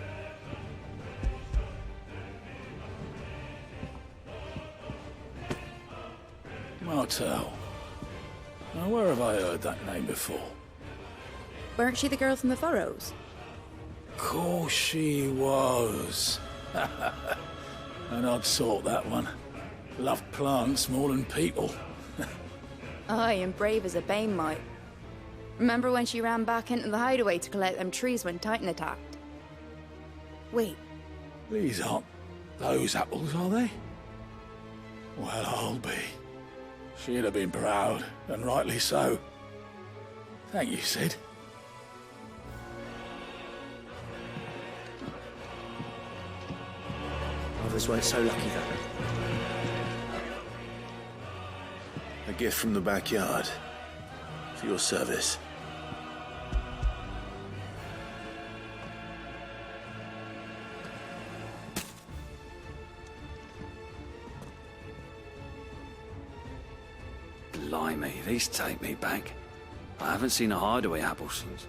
Martel. Now, where have I heard that name before? Weren't she the girl from the Furrows? Course she was. An odd sort, that one. Loved plants more than people. Aye, and brave as a bane might. Remember when she ran back into the hideaway to collect them trees when Titan attacked? Wait. These aren't those apples, are they? Well, I'll be. She'd have been proud, and rightly so. Thank you, Sid. Others weren't so lucky, though. A gift from the backyard. For your service. Blimey, these take me back. I haven't seen a hideaway apple since.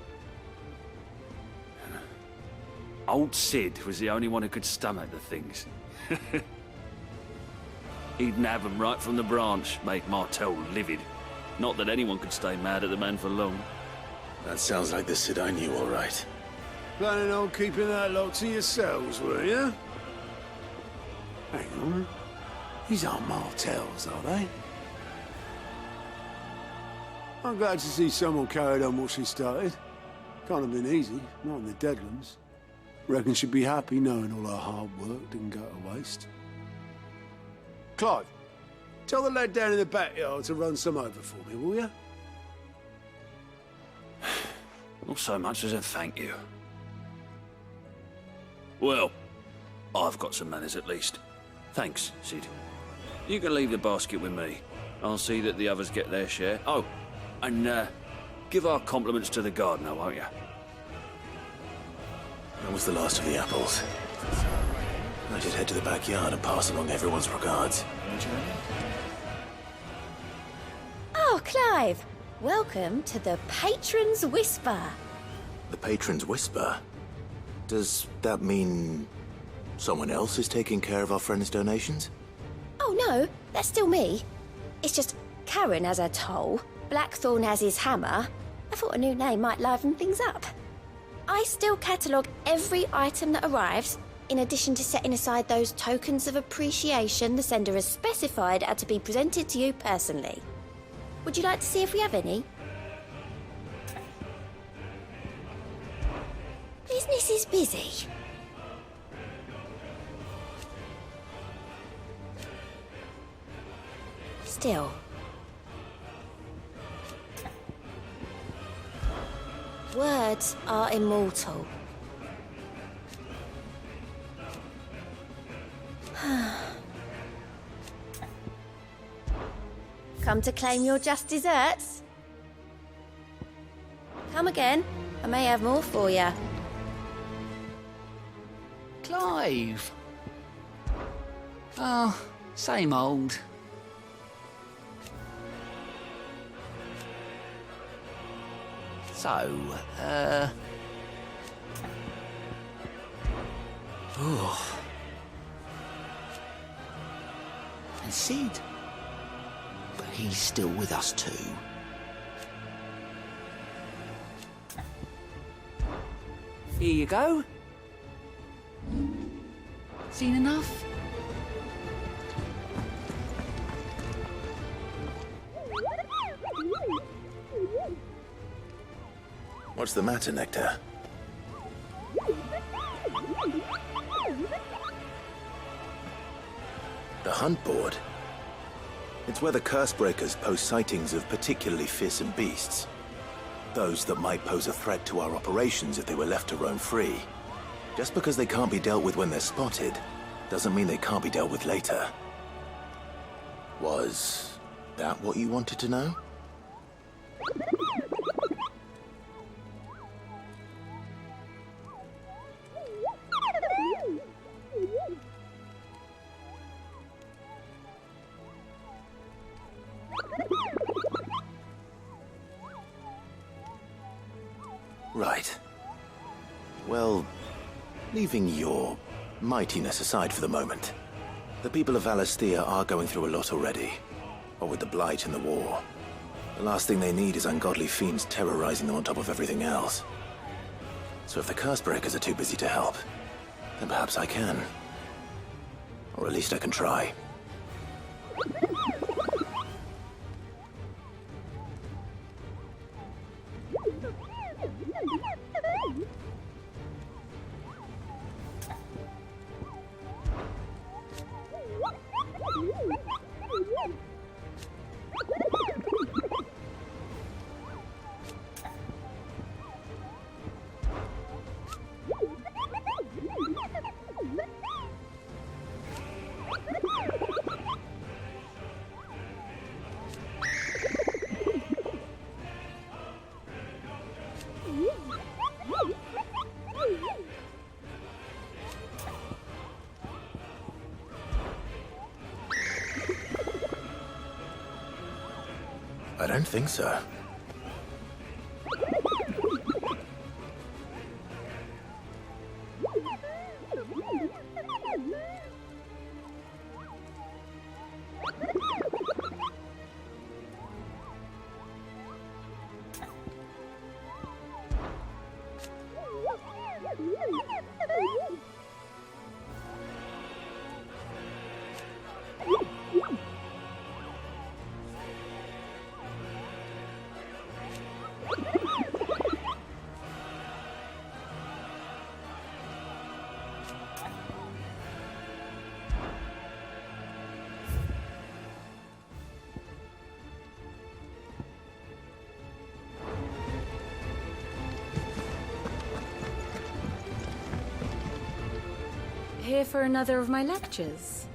Old Sid was the only one who could stomach the things. He'd nab them right from the branch, make Martel livid. Not that anyone could stay mad at the man for long. That sounds like the Sid I knew, all right. Planning on keeping that lot to yourselves, were you? Hang on. These aren't Martells, are they? I'm glad to see someone carried on what she started. Can't have been easy, not in the Deadlands. Reckon she'd be happy knowing all her hard work didn't go to waste. Clive, tell the lad down in the backyard to run some over for me, will you? Not so much as a thank you. Well, I've got some manners at least. Thanks, Sid. You can leave the basket with me. I'll see that the others get their share. Oh, and give our compliments to the gardener, won't you? That was the last of the apples. I should head to the backyard and pass along everyone's regards. Oh, Clive! Welcome to the Patron's Whisper. The Patron's Whisper? Does that mean someone else is taking care of our friend's donations? Oh no, that's still me. It's just Karen has her toll, Blackthorn has his hammer. I thought a new name might liven things up. I still catalogue every item that arrives, in addition to setting aside those tokens of appreciation the sender has specified are to be presented to you personally. Would you like to see if we have any? Business is busy. Still. Words are immortal. Come to claim your just desserts? Come again. I may have more for you. Clive. Oh, same old. So, oh. And Sid? But he's still with us too. Here you go. Seen enough? What's the matter, Nectar? The hunt board? It's where the Cursebreakers post sightings of particularly fearsome beasts. Those that might pose a threat to our operations if they were left to roam free. Just because they can't be dealt with when they're spotted, doesn't mean they can't be dealt with later. Was that what you wanted to know? Right. Well, leaving your mightiness aside for the moment, the people of Valisthea are going through a lot already. Or with the Blight and the war. The last thing they need is ungodly fiends terrorizing them on top of everything else. So if the Cursebreakers are too busy to help, then perhaps I can. Or at least I can try. I don't think so. here for another of my lectures?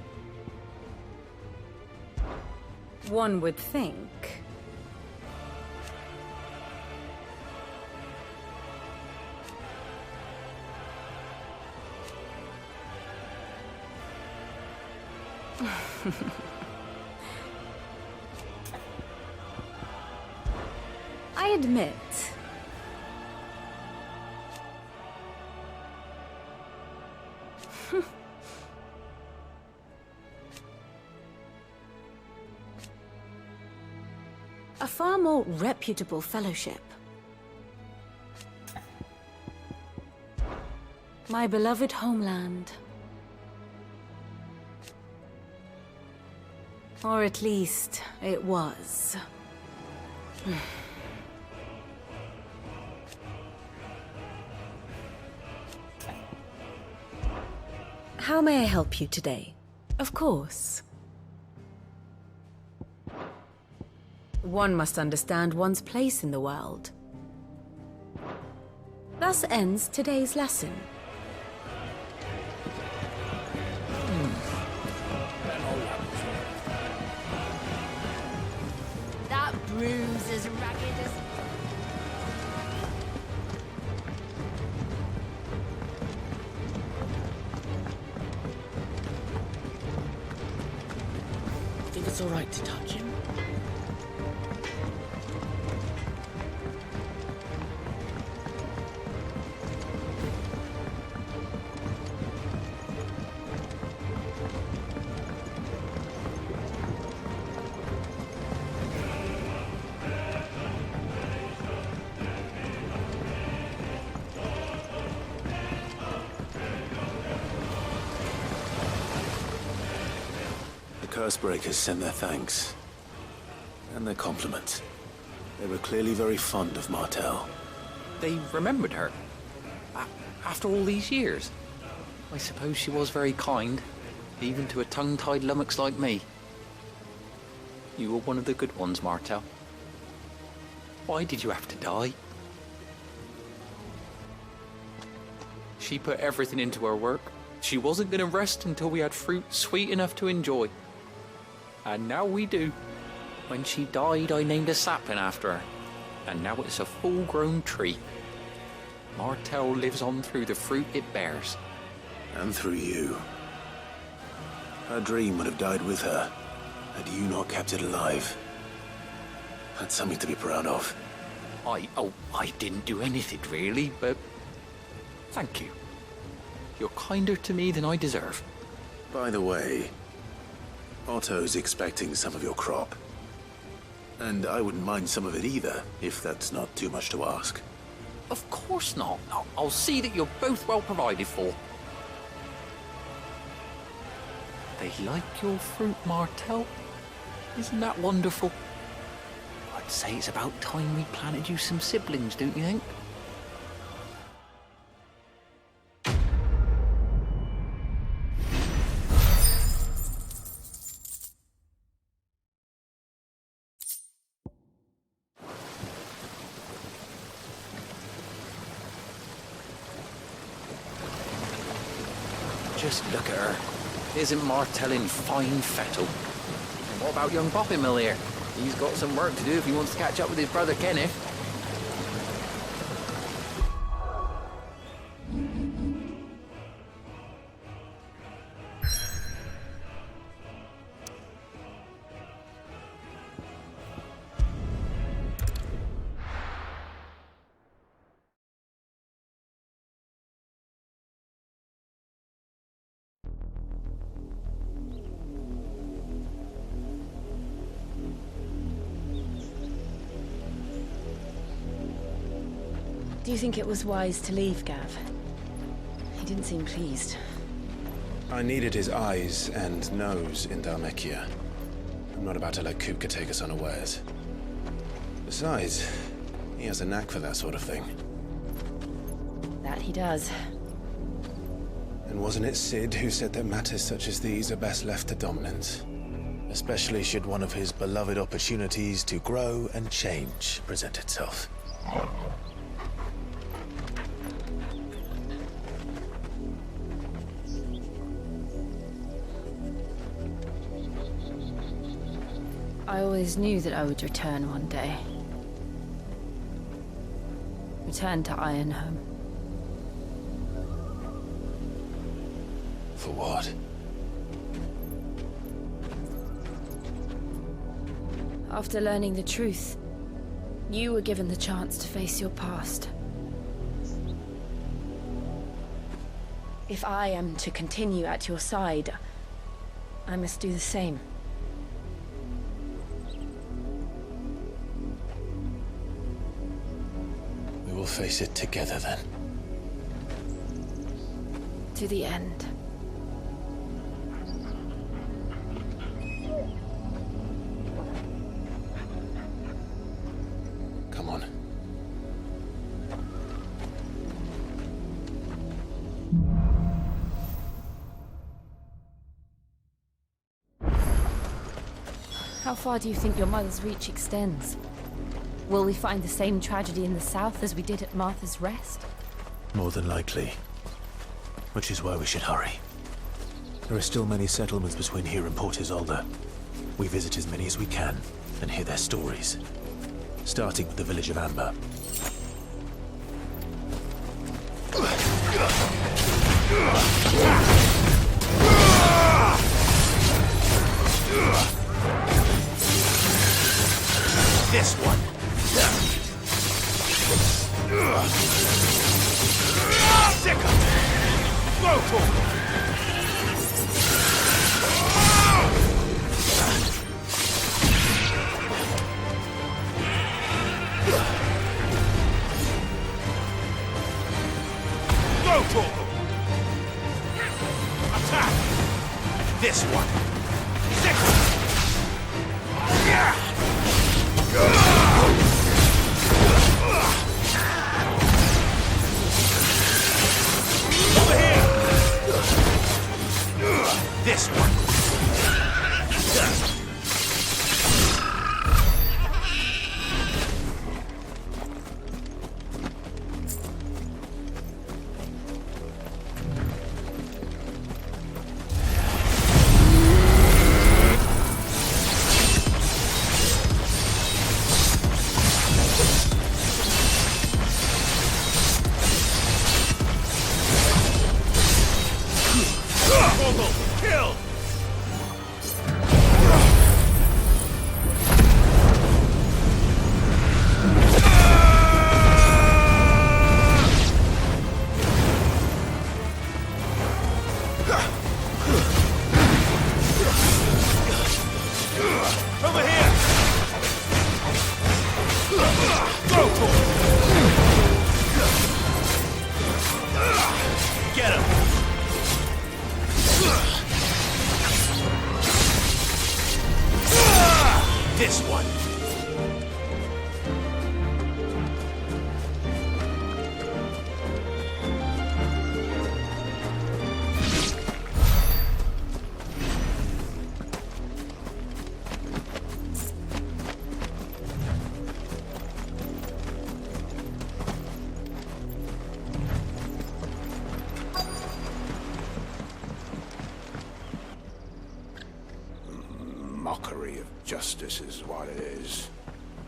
One would think. I admit. A far more reputable fellowship. My beloved homeland. Or at least, it was. How may I help you today? Of course. One must understand one's place in the world. Thus ends today's lesson. That bruise as ragged as... Think it's all right to touch him? The Cursebreakers sent their thanks. And their compliments. They were clearly very fond of Martel. They remembered her. After all these years. I suppose she was very kind, even to a tongue-tied lummox like me. You were one of the good ones, Martel. Why did you have to die? She put everything into her work. She wasn't going to rest until we had fruit sweet enough to enjoy. And now we do. When she died, I named a sapling after her. And now it's a full-grown tree. Martel lives on through the fruit it bears. And through you. Her dream would have died with her, had you not kept it alive. That's something to be proud of. I didn't do anything really, but thank you. You're kinder to me than I deserve. By the way, Otto's expecting some of your crop. And I wouldn't mind some of it either, if that's not too much to ask. Of course not. I'll see that you're both well provided for. They like your fruit, Martel. Isn't that wonderful? I'd say it's about time we planted you some siblings, don't you think? Just look at her. Isn't Martel in fine fettle? And what about young Poppymill here? He's got some work to do if he wants to catch up with his brother Kenneth. Do you think it was wise to leave, Gav? He didn't seem pleased. I needed his eyes and nose in Dhalmekia. I'm not about to let Kupka take us unawares. Besides, he has a knack for that sort of thing. That he does. And wasn't it Cid who said that matters such as these are best left to dominance? Especially should one of his beloved opportunities to grow and change present itself. I always knew that I would return one day. Return to Ironhome. For what? After learning the truth, you were given the chance to face your past. If I am to continue at your side, I must do the same. We will face it together then. To the end. Come on. How far do you think your mother's reach extends? Will we find the same tragedy in the south as we did at Martha's Rest? More than likely. Which is why we should hurry. There are still many settlements between here and Port Isolde. We visit as many as we can and hear their stories. Starting with the village of Amber. This one. Sick of it. Brutal. Attack! This one. Sick of it. Over here! This one. Kill! Over here! Go for it! Get him! This one. Mockery of justice is what it is.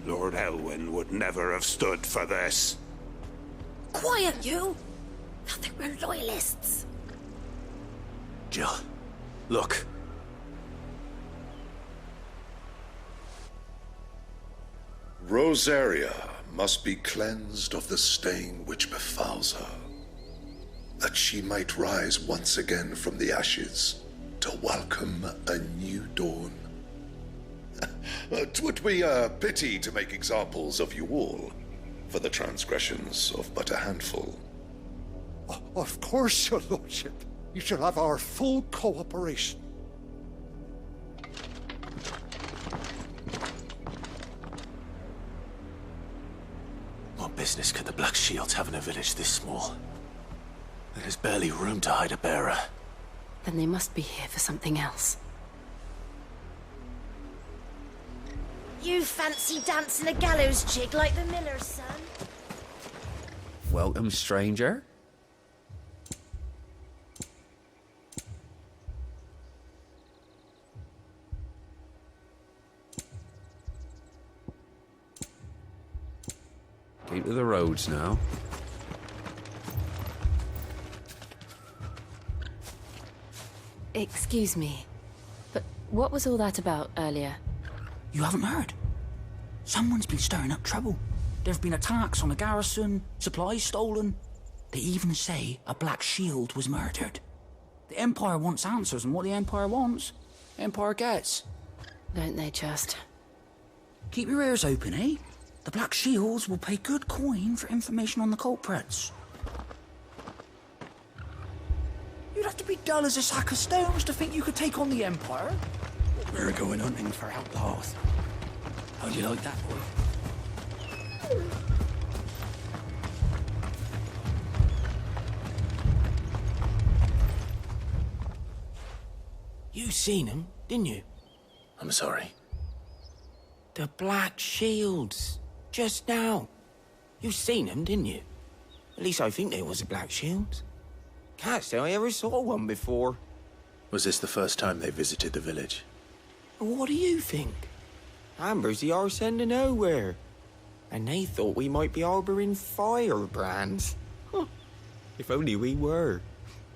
Lord Elwyn would never have stood for this. Quiet, you! I think we're loyalists. Jill, look. Rosaria must be cleansed of the stain which befouls her, that she might rise once again from the ashes to welcome a new dawn. 'Twould be a pity to make examples of you all for the transgressions of but a handful. Of course, your lordship. You shall have our full cooperation. What business could the Black Shields have in a village this small? There's barely room to hide a bearer. Then they must be here for something else. You fancy dancing a gallows jig like the miller's son? Welcome, stranger. Keep to the roads now. Excuse me, but what was all that about earlier? You haven't heard? Someone's been stirring up trouble. There've been attacks on the garrison, supplies stolen. They even say a Black Shield was murdered. The Empire wants answers, and what the Empire wants, the Empire gets. Don't they just? Keep your ears open, eh? The Black Shields will pay good coin for information on the culprits. You'd have to be dull as a sack of stones to think you could take on the Empire. We're going hunting for outlaws. How'd you like that, boy? You seen him, didn't you? I'm sorry. The Black Shields. Just now. You seen them, didn't you? At least I think there was a Black Shield. Can't say I ever saw one before. Was this the first time they visited the village? What do you think? Amber's the arse end of nowhere. And they thought we might be harbouring firebrands. Huh. If only we were.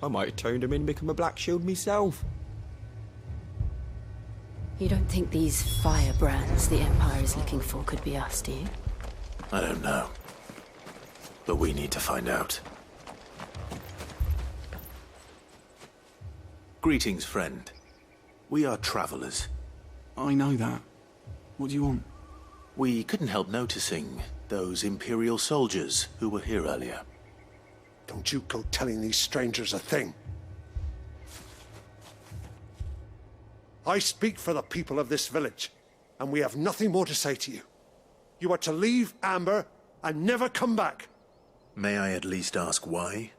I might have turned them in and become a Black Shield myself. You don't think these firebrands the Empire is looking for could be us, do you? I don't know. But we need to find out. Greetings, friend. We are travelers. I know that. What do you want? We couldn't help noticing those Imperial soldiers who were here earlier. Don't you go telling these strangers a thing. I speak for the people of this village, and we have nothing more to say to you. You are to leave Amber and never come back. May I at least ask why?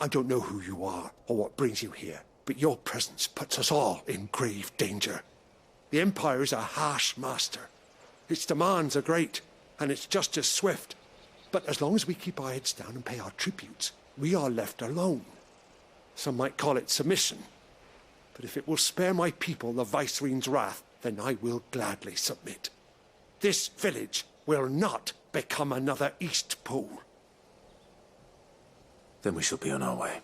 I don't know who you are or what brings you here, but your presence puts us all in grave danger. The Empire is a harsh master. Its demands are great, and its justice swift. But as long as we keep our heads down and pay our tributes, we are left alone. Some might call it submission. But if it will spare my people the Viceroy's wrath, then I will gladly submit. This village will not become another Eastpool. Then we shall be on our way.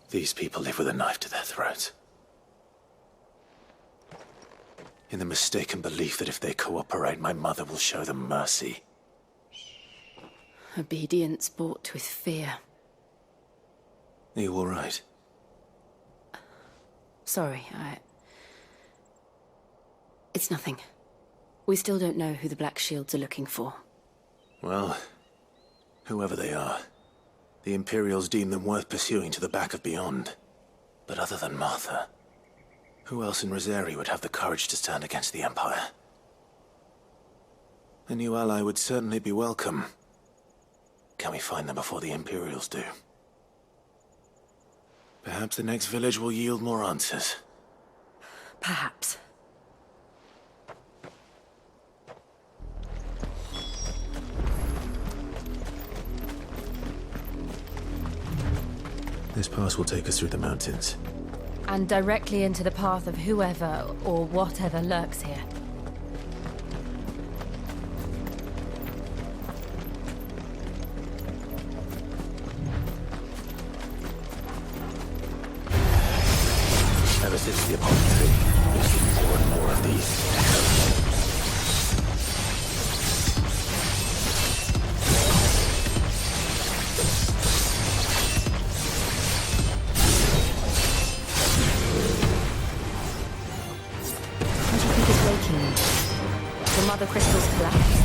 These people live with a knife to their throats. In the mistaken belief that if they cooperate, my mother will show them mercy. Obedience bought with fear. Are you all right? Sorry, It's nothing. We still don't know who the Black Shields are looking for. Well, whoever they are, the Imperials deem them worth pursuing to the back of beyond. But other than Martha, who else in Rosari would have the courage to stand against the Empire? A new ally would certainly be welcome. Can we find them before the Imperials do? Perhaps the next village will yield more answers. Perhaps. This pass will take us through the mountains. And directly into the path of whoever or whatever lurks here. Ever since the apothecary, we've seen more and more of these. The mother crystals collapse.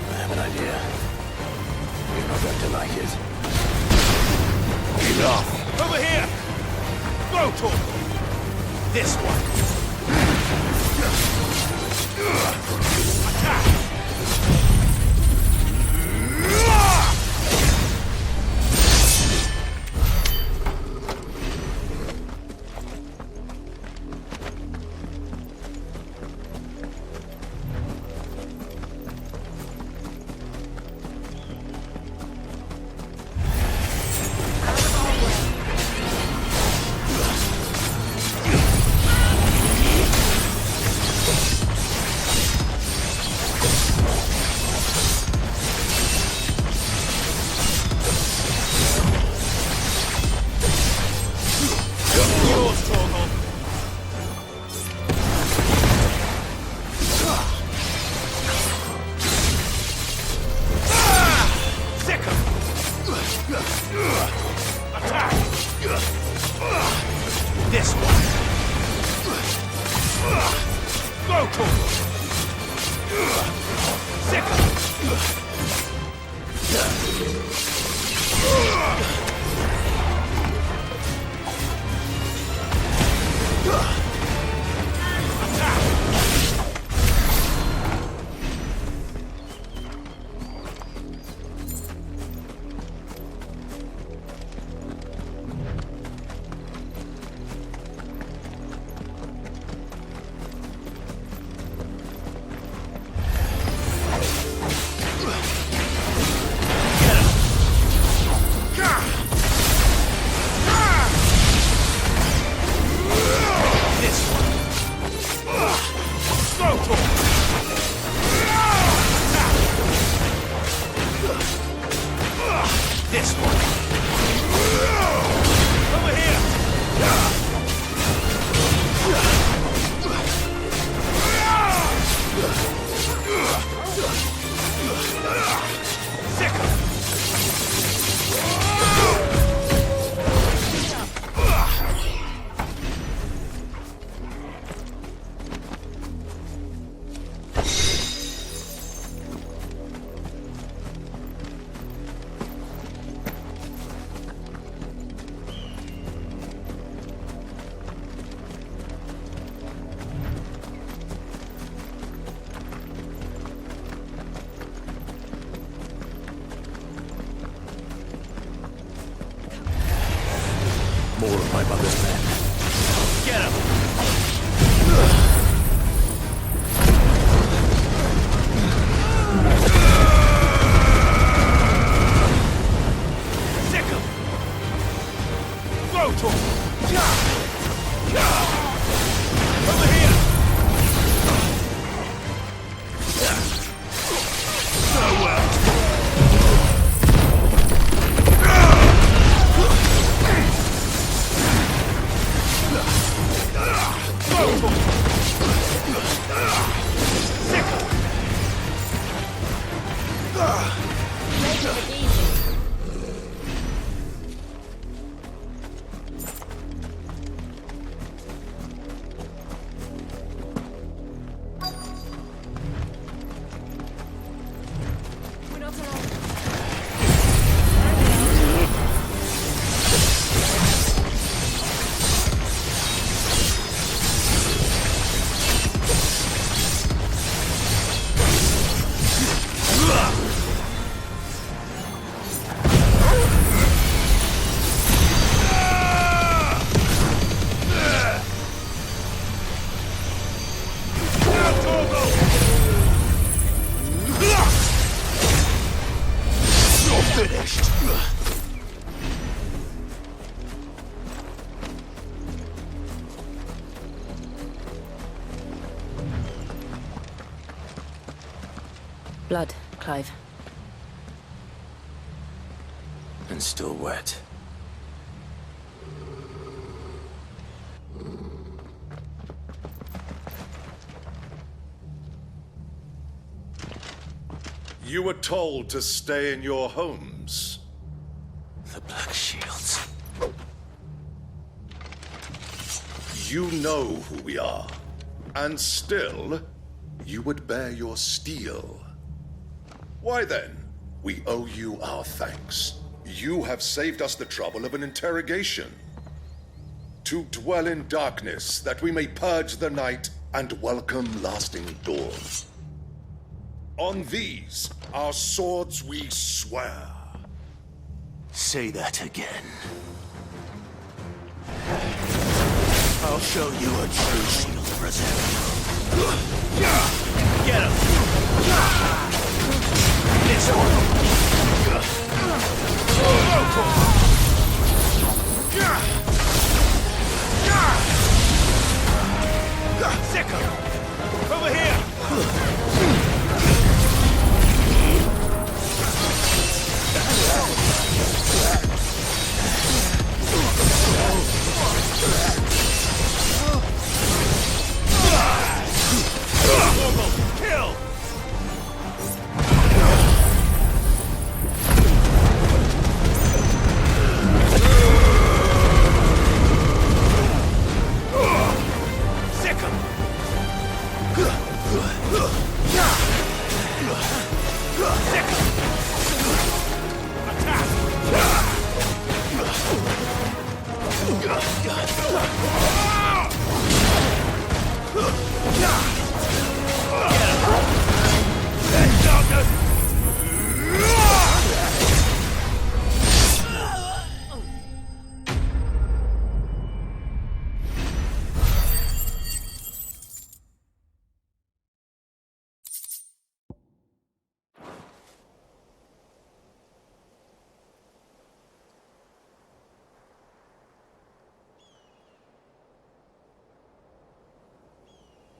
I have an idea. You're not going to like it. Enough! Over here! Go, Torgal! This one! Attack! Blood, Clive. And still wet. You were told to stay in your homes. The Black Shields. You know who we are. And still, you would bear your steel. Why then, we owe you our thanks. You have saved us the trouble of an interrogation. To dwell in darkness, that we may purge the night and welcome lasting dawn. On these, our swords we swear. Say that again. I'll show you a true shield present. Get him! This one! Sicko! Over here! Kill!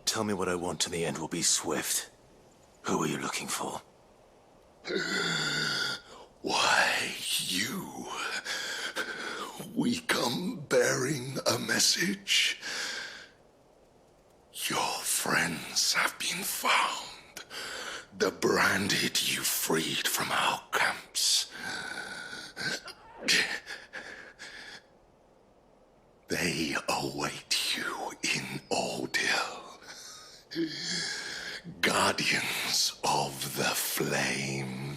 Tell me what I want and the end will be swift. Who are you looking for? Why, you. We come bearing a message. Your friends have been found. The branded you freed from our camps. They await you in Odil. Guardians of the Flame.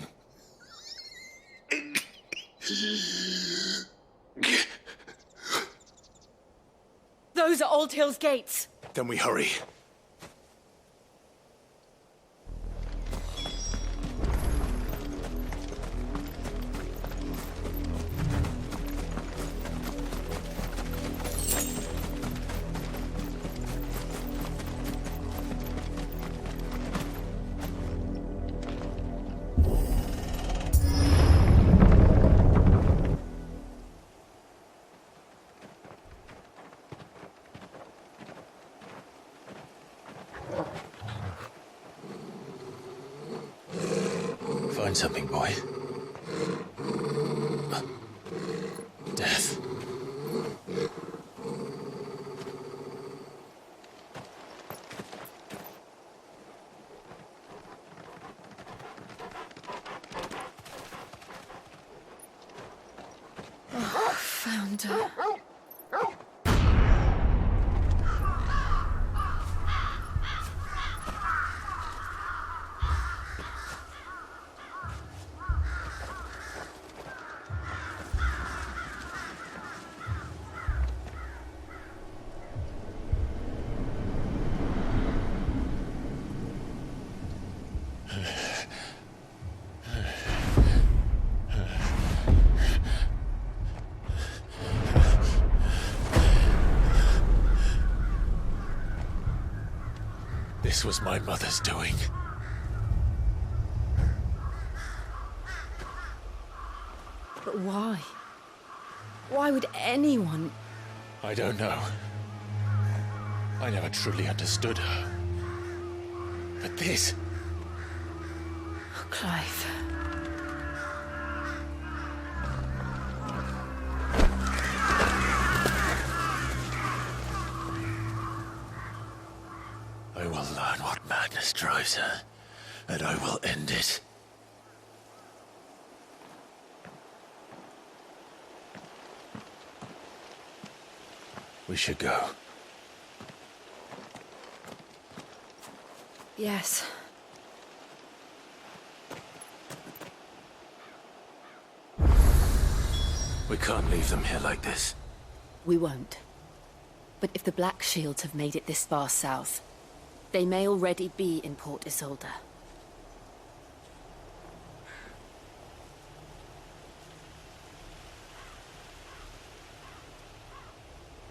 Those are Old Hill's gates. Then we hurry. Find something, boy. Death. Oh, found her. This was my mother's doing. But why? Why would anyone... I don't know. I never truly understood her. But this... Clive. I will learn what madness drives her, and I will end it. We should go. Yes. We can't leave them here like this. We won't. But if the Black Shields have made it this far south, they may already be in Port Isolde.